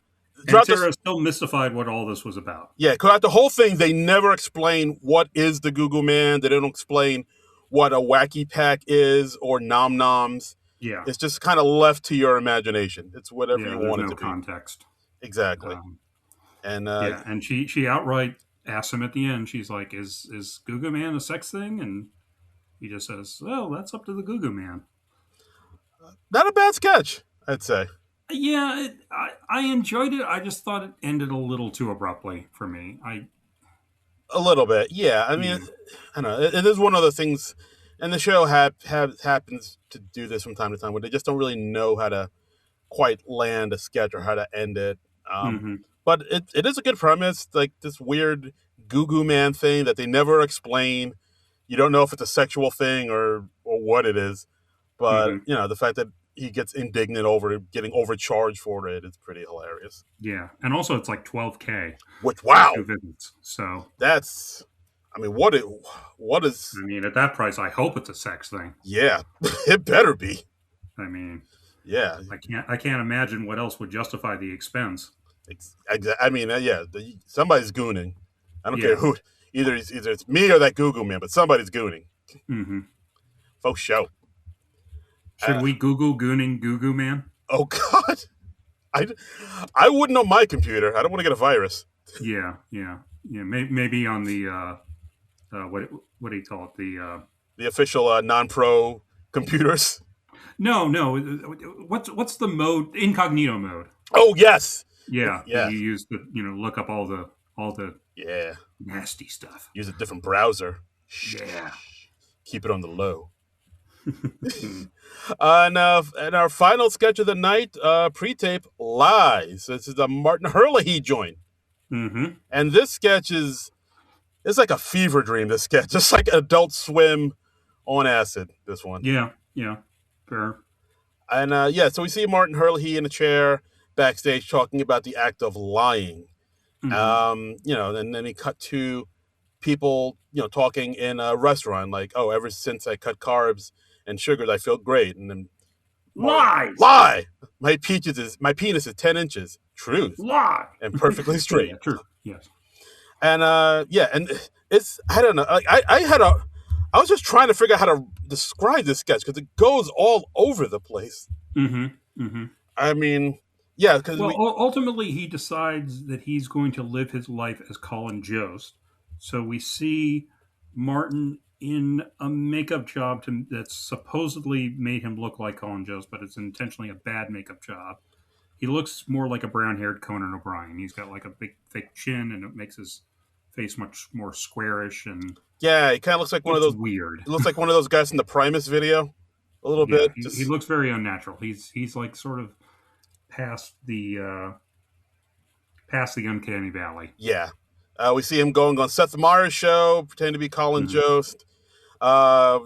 Sarah's still mystified what all this was about. Yeah, throughout the whole thing, they never explain what is the Goo Goo Man. They don't explain what a wacky pack is or nom noms. Yeah, it's just kind of left to your imagination. It's whatever you want it to be. Context. Exactly. And she outright asks him at the end. She's like, "Is Goo Goo Man a sex thing?" And he just says, "Well, that's up to the Goo Goo Man." Not a bad sketch, I'd say. Yeah, I enjoyed it. I just thought it ended a little too abruptly for me. A little bit, yeah. I mean, I don't know. It is one of the things, and the show happens to do this from time to time, where they just don't really know how to quite land a sketch or how to end it. But it is a good premise, like this weird Goo Goo Man thing that they never explain. You don't know if it's a sexual thing or what it is, but the fact that he gets indignant over getting overcharged for it. It's pretty hilarious. Yeah, and also it's like $12K. Which wow, 2 visits. So that's, I mean, what is? I mean, at that price, I hope it's a sex thing. Yeah, it better be. I mean, yeah, I can't imagine what else would justify the expense. I mean, somebody's gooning. I don't care who. Either it's me or that Goo Goo Man, but somebody's gooning. Folks, show. Should we Google gooning Goo Goo Man? Oh God, I wouldn't on my computer. I don't want to get a virus. Yeah. Maybe on the what do you call it? The official non-pro computers. No. What's the mode? Incognito mode. Oh yes. Yeah. You use the look up all the nasty stuff. Use a different browser. Yeah. Keep it on the low. And our final sketch of the night, pre-tape, Lies. This is a Martin Herlihy joint. And this sketch it's like a fever dream, this sketch. Just like Adult Swim on acid, this one. Yeah, fair. And so we see Martin Herlihy in a chair backstage talking about the act of lying. And then he cut to people, talking in a restaurant, like, "Oh, ever since I cut carbs and sugars, I feel great." And then lie. My penis is 10 inches. Truth. Lie. And perfectly straight. Yeah, true. Yes. And and it's, I don't know. Like I was just trying to figure out how to describe this sketch because it goes all over the place. I mean, Yeah, because Well, we ultimately, he decides that he's going to live his life as Colin Jost. So we see Martin in a makeup job that's supposedly made him look like Colin Jost, but it's intentionally a bad makeup job. He looks more like a brown-haired Conan O'Brien. He's got like a big, thick chin, and it makes his face much more squarish, and yeah, he kind of looks like one of it's those. weird. It looks like one of those guys in the Primus video, a little Yeah, bit. he Just looks very unnatural. He's like sort of past the uncanny valley. yeah. We see him going on Seth Meyers' show, pretending to be Colin Mhm. Jost.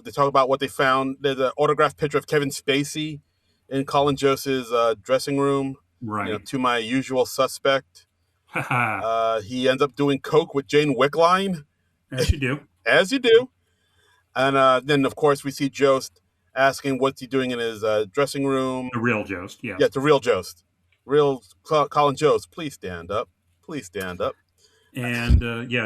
They talk about what they found. There's an autographed picture of Kevin Spacey in Colin Jost's dressing room. Right. To my usual suspect. Haha. He ends up doing coke with Jane Wickline, As you do. as you do. And then, of course, we see Jost asking what's he doing in his dressing room. The real Jost, Yeah, yes. it's a real Jost. Real Colin Jost. Please stand up. Please stand up. And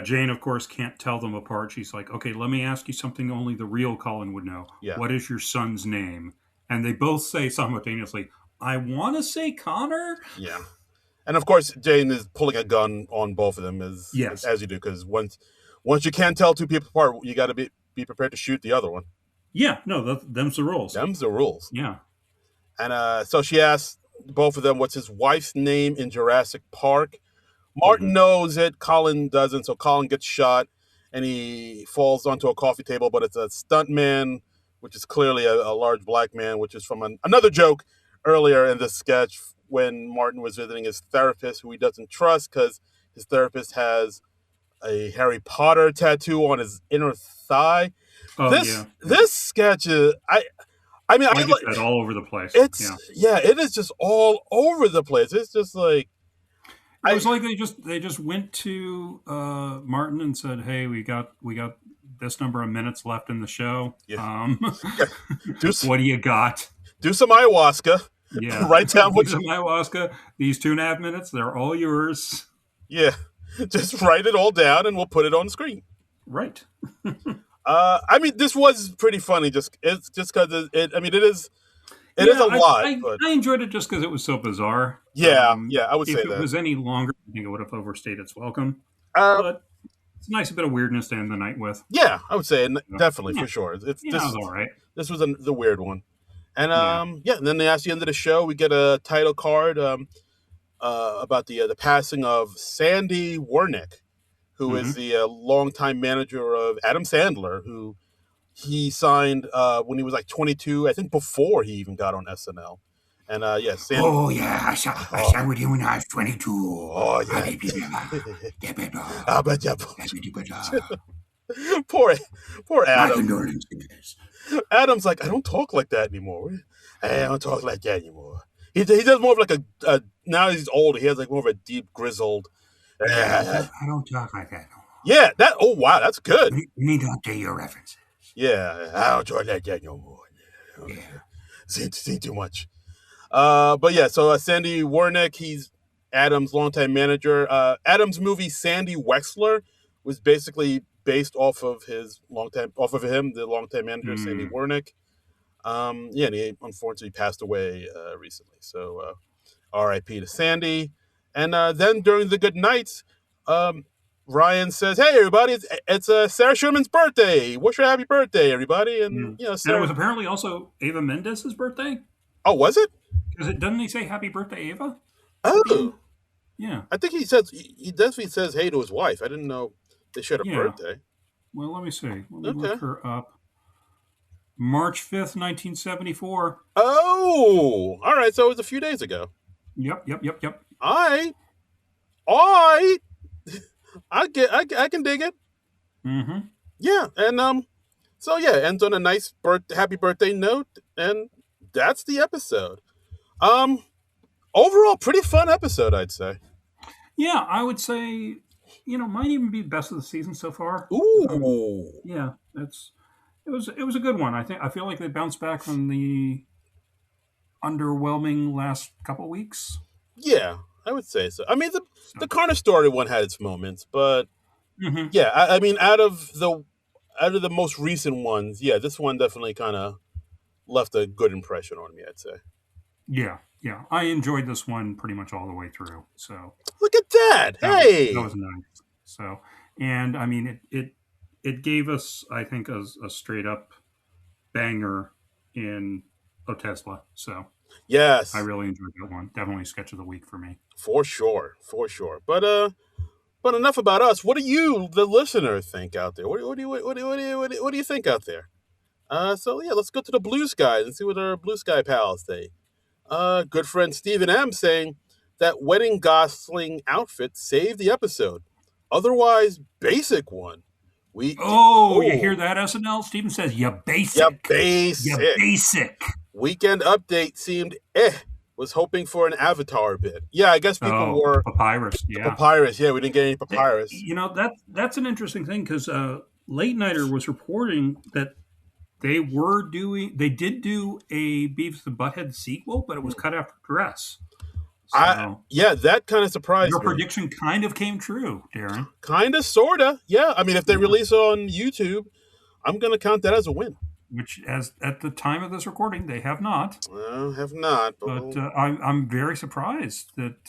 Jane, of course, can't tell them apart. She's like, okay, let me ask you something only the real Colin would know. Yeah. What is your son's name? And they both say simultaneously, I want to say Connor. Yeah. And of course, Jane is pulling a gun on both of them, as you do, because once you can't tell two people apart, you got to be prepared to shoot the other one. Yeah, no, them's the rules. Them's the rules. Yeah. And so she asks both of them what's his wife's name in Jurassic Park. Martin knows it. Colin doesn't. So Colin gets shot, and he falls onto a coffee table, but it's a stuntman, which is clearly a large black man, which is from another joke earlier in this sketch when Martin was visiting his therapist, who he doesn't trust because his therapist has a Harry Potter tattoo on his inner thigh. Oh, this sketch is I mean, like I said, all over the place. It is just all over the place. It's just like it was like they just went to Martin and said, "Hey, we got this number of minutes left in the show. Yeah. What do you got? Do some ayahuasca. Yeah, write down what some ayahuasca. These 2.5 minutes, they're all yours. Yeah, just write it all down, and we'll put it on the screen. Right. I mean, this was pretty funny. It's just because it. I mean, it is. It is a lot. I enjoyed it just because it was so bizarre. Yeah, I would say that. If it was any longer, I think it would have overstayed its welcome. But it's a nice bit of weirdness to end the night with. Yeah, I would say definitely for sure. This was all right. This was the weird one, and and then at the end of the show, we get a title card about the passing of Sandy Wernick, who is the longtime manager of Adam Sandler, who he signed when he was like 22, I think before he even got on SNL. And Sandy. Oh yeah, I sang with him when I was 22. Oh yeah. Poor Adam. My condolences. Adam's like, I don't talk like that anymore. I don't talk like that anymore. He does more of like a now he's older. He has like more of a deep grizzled. I don't talk like that no more. Yeah, that. Oh wow, that's good. You need to update your references. Yeah, I don't talk like that no more. Yeah. See too much. But yeah, so Sandy Wernick, he's Adam's longtime manager. Adam's movie Sandy Wexler was basically based off of him, the longtime manager Sandy Wernick. And he unfortunately passed away recently. So R.I.P. to Sandy. And then during the good nights, Ryan says, "Hey everybody, it's Sarah Sherman's birthday. Wish her happy birthday, everybody!" And Sarah... and it was apparently also Ava Mendes' birthday. Oh, was it? Because doesn't he say happy birthday, Ava? Oh, yeah. I think he says he definitely says hey to his wife. I didn't know they shared a birthday. Well, let me see. Let me look her up. March 5th, 1974. Oh, all right. So it was a few days ago. Yep. I can dig it. Mm-hmm. Yeah, and so yeah, ends on a nice happy birthday note, and that's the episode. Overall, pretty fun episode, I'd say. Yeah, I would say, might even be best of the season so far. Ooh. Yeah, it was a good one. I feel like they bounced back from the underwhelming last couple weeks. Yeah, I would say so. I mean, the Connor story one had its moments, but yeah, I mean, out of the most recent ones, yeah, this one definitely kind of left a good impression on me, I'd say. Yeah, yeah. I enjoyed this one pretty much all the way through. So Look at that! that Hey, was nice. So, and I mean, it gave us, I think, a straight up banger in Otesla. So I yes, really enjoyed that one. Definitely sketch of the week for me. for sure, for sure. But enough about us. What do you, the listener, think out there? What do you think out there? So yeah, let's go to the blue skies and see what our blue sky pals say. Good friend Stephen M saying that wedding Gosling outfit saved the episode. Otherwise, basic one. We Oh, you hear oh that, SNL? Steven says, you yeah, basic. You basic. basic. Weekend update seemed eh. Was hoping for an Avatar bit. Yeah, I guess people Oh, were papyrus. the Yeah. papyrus. Yeah, we didn't get any papyrus. You know, that's an interesting thing because Late Nighter was reporting that they did do a Beavis and Butthead sequel, but it was cut after dress. So Yeah, that kind of surprised your me. prediction kind of came true, Darren. Kind of, sorta. Yeah, I mean, if they release it on YouTube, I'm gonna count that as a win. Which, as at the time of this recording, they have not. Have not, But I'm very surprised that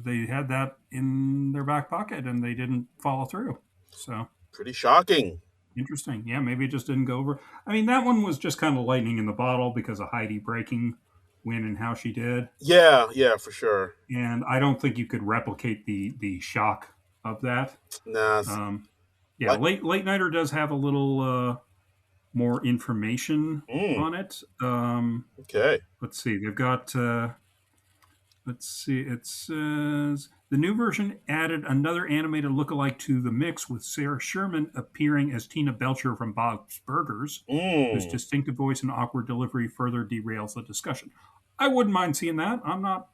they had that in their back pocket and they didn't follow through. So pretty shocking. interesting. Yeah, maybe it just didn't go over. I mean, that one was just kind of lightning in the bottle because of Heidi breaking when and how she did. Yeah, for sure. And I don't think you could replicate the shock of that. Nah. Yeah, Late Nighter does have a little more information on it. Okay. Let's see. They've got. Let's see. It says the new version added another animated lookalike to the mix, with Sarah Sherman appearing as Tina Belcher from Bob's Burgers, whose distinctive voice and awkward delivery further derails the discussion. I wouldn't mind seeing that. I'm not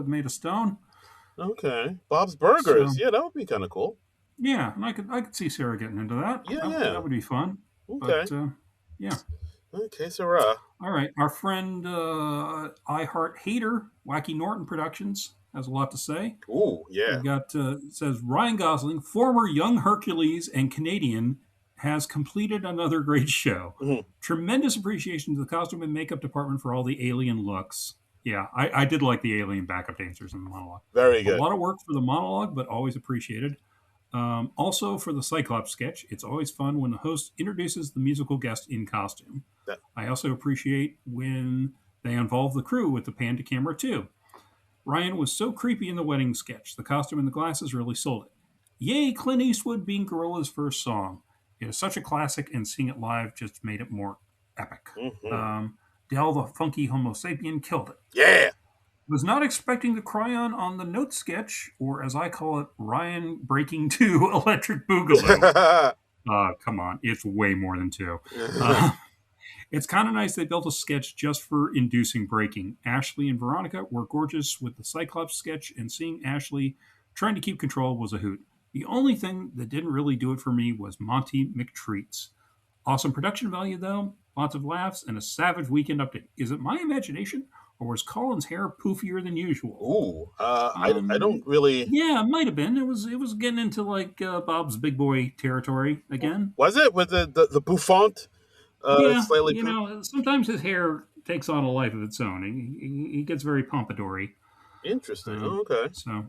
made of stone. Okay. Bob's Burgers. Yeah, that would be kind of cool. Yeah, and I could see Sarah getting into that. Yeah. That would be fun. Okay. But, yeah. Okay, Sarah. All right. Our friend I Heart Hater, Wacky Norton Productions, has a lot to say. Ooh, yeah. We got says Ryan Gosling, former young Hercules and Canadian, has completed another great show. Tremendous appreciation to the costume and makeup department for all the alien looks. Yeah, I did like the alien backup dancers in the monologue. Very good. A lot of work for the monologue, but always appreciated. Also, for the Cyclops sketch, it's always fun when the host introduces the musical guest in costume. I also appreciate when they involve the crew with the pan to camera, too. Ryan was so creepy in the wedding sketch. The costume and the glasses really sold it. Yay, Clint Eastwood being Gorillaz' first song. It is such a classic, and seeing it live just made it more epic. Del the Funky Homo Sapien killed it. Yeah. Was not expecting the Cryon on the note sketch, or as I call it, Ryan breaking 2 Electric Boogaloo. Come on, it's way more than 2. It's kind of nice they built a sketch just for inducing breaking. Ashley and Veronica were gorgeous with the Cyclops sketch, and seeing Ashley trying to keep control was a hoot. The only thing that didn't really do it for me was Monty McTreats. Awesome production value, though. Lots of laughs and a savage weekend update. Is it my imagination, or was Colin's hair poofier than usual? Ooh, I don't really. Yeah, it might have been. It was getting into like Bob's big boy territory again. Was it with the bouffant? Yeah, slightly sometimes his hair takes on a life of its own. He gets very pompadour-y. Interesting. Okay. So,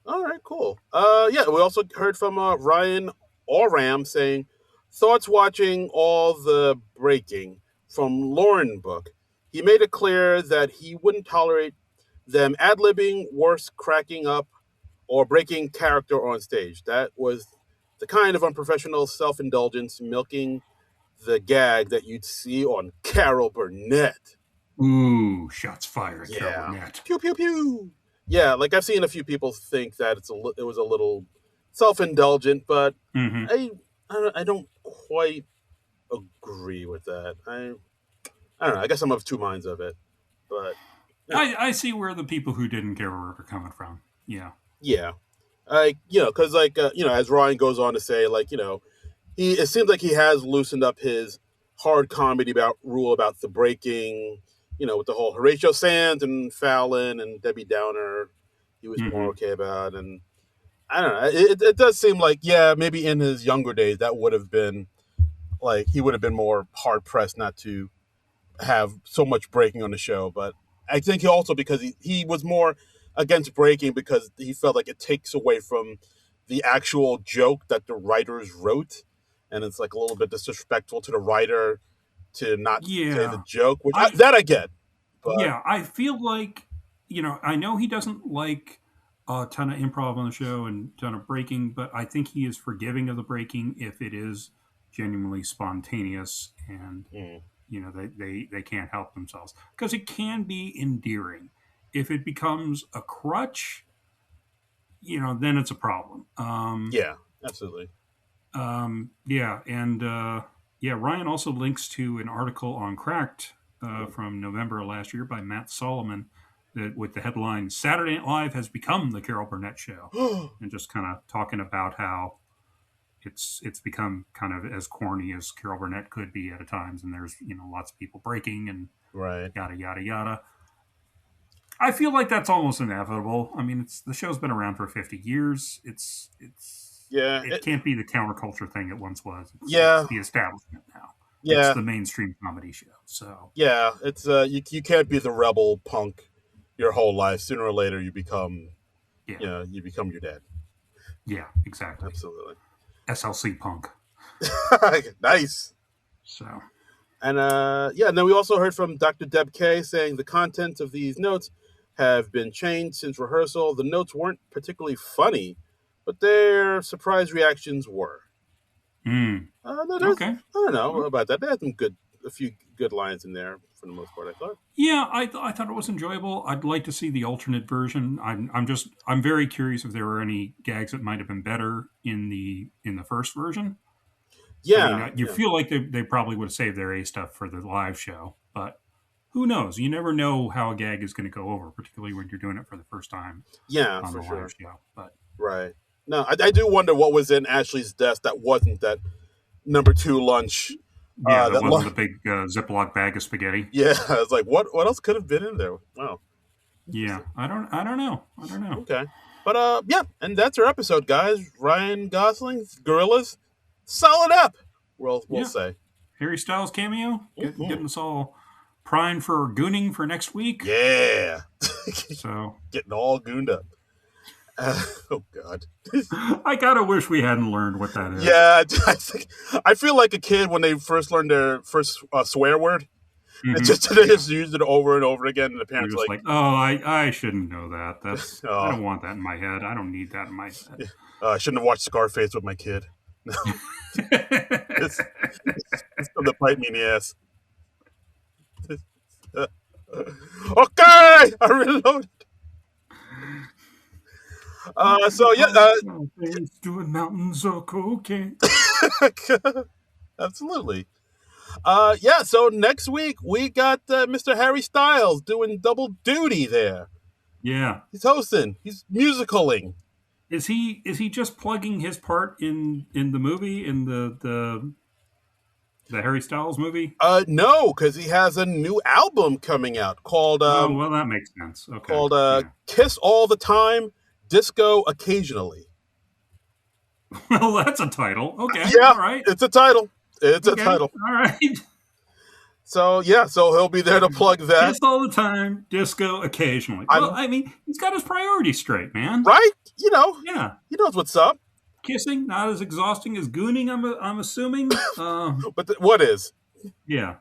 all right, cool. Yeah, we also heard from Ryan Oram saying thoughts watching all the breaking from Lauren book. He made it clear that he wouldn't tolerate them ad-libbing, worse, cracking up, or breaking character on stage. That was the kind of unprofessional self-indulgence milking the gag that you'd see on Carol Burnett. Ooh, shots fired, Carol Burnett. Pew, pew, pew. Yeah, like I've seen a few people think that it was a little self-indulgent, but I don't quite agree with that. I don't know. I guess I'm of two minds of it, but I see where the people who didn't care were coming from. Yeah, because as Ryan goes on to say, it seems like he has loosened up his hard comedy rule about the breaking, with the whole Horatio Sands and Fallon and Debbie Downer. He was more okay about, and I don't know. It does seem like, maybe in his younger days that would have been he would have been more hard pressed not to have so much breaking on the show. But I think he also because he was more against breaking because he felt like it takes away from the actual joke that the writers wrote, and it's like a little bit disrespectful to the writer to not say the Yeah. joke, which I that I get, but Yeah, I feel like, I know he doesn't like a ton of improv on the show and a ton of breaking, but I think he is forgiving of the breaking if it is genuinely spontaneous and, mm, they can't help themselves. Because it can be endearing. If it becomes a crutch, then it's a problem. yeah, absolutely. Yeah, and Ryan also links to an article on Cracked from November of last year by Matt Solomon with the headline "Saturday Night Live has become the Carol Burnett Show," and just kind of talking about how it's become kind of as corny as Carol Burnett could be at times, and there's lots of people breaking and Right. yada yada yada. I feel like that's almost inevitable. I mean, the show's been around for 50 years. Yeah. It can't be the counterculture thing it once was. It's Yeah. the establishment now. It's Yeah. the mainstream comedy show. So Yeah. It's you can't be the rebel punk your whole life. Sooner or later, you become you become your dad. yeah, exactly. Absolutely. SLC punk. Nice. So And and then we also heard from Dr. Deb K saying the content of these notes have been changed since rehearsal. The notes weren't particularly funny, but their surprise reactions were. okay. I don't know about that. They had a few good lines in there for the most part, I thought. Yeah, I thought it was enjoyable. I'd like to see the alternate version. I'm very curious if there were any gags that might have been better in the first version. Yeah. I mean, you feel like they probably would have saved their A stuff for the live show, but who knows? You never know how a gag is going to go over, particularly when you're doing it for the first time on for the sure. live show. But Right. No, I do wonder what was in Ashley's desk that wasn't that number 2 lunch. yeah, that wasn't the big Ziploc bag of spaghetti. Yeah, I was like, what else could have been in there? Wow. Yeah, I don't know. Okay. But and that's our episode, guys. Ryan Gosling, Gorillaz, solid ep. We'll say. Harry Styles cameo, Mm-hmm. getting us all primed for gooning for next week. Yeah. So Getting all gooned up. Oh God. I gotta wish we hadn't learned what that is. Yeah, I feel like a kid when they first learned their first swear word. Mm-hmm. And they just used it over and over again, and the parents You're just oh, I shouldn't know that. That's I don't want that in my head. I don't need that in my head. I shouldn't have watched Scarface with my kid. No. It's going to bite me in the ass. Okay, I reloaded. Doing mountains of cocaine. Absolutely. So next week we got Mr. Harry Styles doing double duty there. Yeah. He's hosting. He's musicaling. Is he just plugging his part in the movie, in the Harry Styles movie? No, because he has a new album coming out called well, that makes sense. Okay. Called Kiss All the Time, Disco Occasionally. Well, that's a title. Okay. Yeah, all right. It's a title. It's a title. All right. So he'll be there to plug that. Kiss all the time, disco occasionally. Well, I mean, he's got his priorities straight, man. Right? Yeah. He knows what's up. Kissing, not as exhausting as gooning, I'm assuming. But what is? Yeah.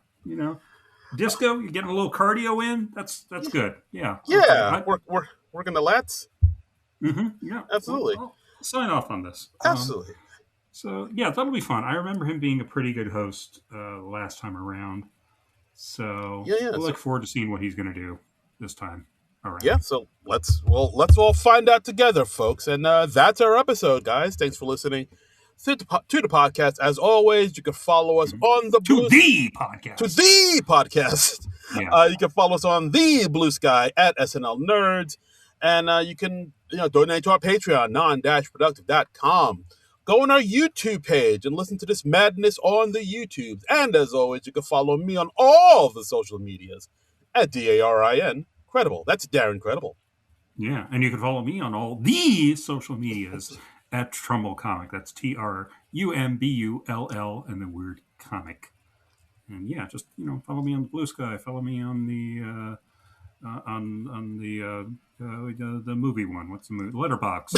Disco, you're getting a little cardio in. That's good. Yeah. Yeah. Okay. We're working the lats. Mm-hmm. Yeah. Absolutely. I'll sign off on this. Absolutely. So yeah, that'll be fun. I remember him being a pretty good host last time around. So we'll look forward to seeing what he's going to do this time. All right. Yeah. So let's all find out together, folks. And that's our episode, guys. Thanks for listening to the podcast. As always, you can follow us on the podcast. Yeah. You can follow us on the Blue Sky at SNL Nerds, and you can donate to our Patreon, Non-Productive.com. Go on our YouTube page and listen to this madness on the YouTubes. And as always, you can follow me on all the social medias at DARIN Credible. That's Darren Credible. Yeah, and you can follow me on all the social medias at Trumbull Comic. That's TRUMBULL and the word comic. And yeah, just follow me on the Blue Sky. Follow me on the on the movie one. What's the movie? Letterbox.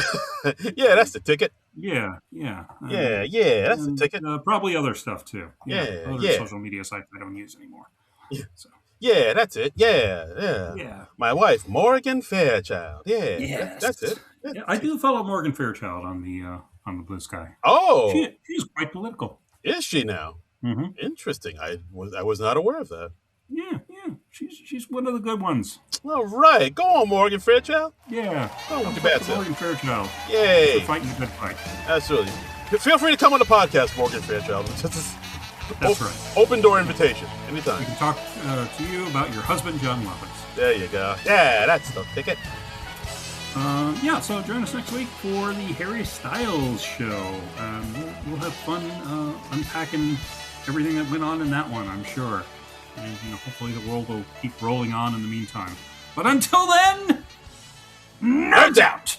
Yeah, that's the ticket. Yeah. Yeah, that's the ticket. Probably other stuff too. Yeah, Other social media sites I don't use anymore. Yeah. So. Yeah, that's it. Yeah. My wife, Morgan Fairchild. Yeah, Yes. that's it. Yeah, I do follow Morgan Fairchild on the Blue Sky. Oh, she's quite political. Is she now? Mm-hmm. Interesting. I was not aware of that. Yeah. She's one of the good ones. All right, go on, Morgan Fairchild. Yeah. Go with your bad self. Morgan Fairchild. Yay! For fighting a good fight. Absolutely. Feel free to come on the podcast, Morgan Fairchild. That's right. Open door invitation anytime. We can talk to you about your husband, John Lovitz. There you go. Yeah, that's the ticket. So join us next week for the Harry Styles show. We'll have fun unpacking everything that went on in that one, I'm sure. And hopefully the world will keep rolling on in the meantime. But until then, nerds out!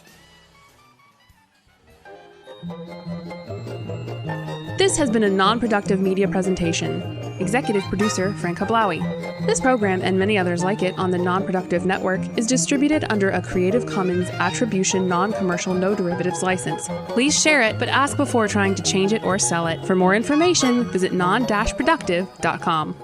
This has been a non-productive media presentation. Executive producer Frank Hablawi. This program and many others like it on the Non-Productive Network is distributed under a Creative Commons Attribution Non-Commercial No Derivatives license. Please share it, but ask before trying to change it or sell it. For more information, visit non-productive.com.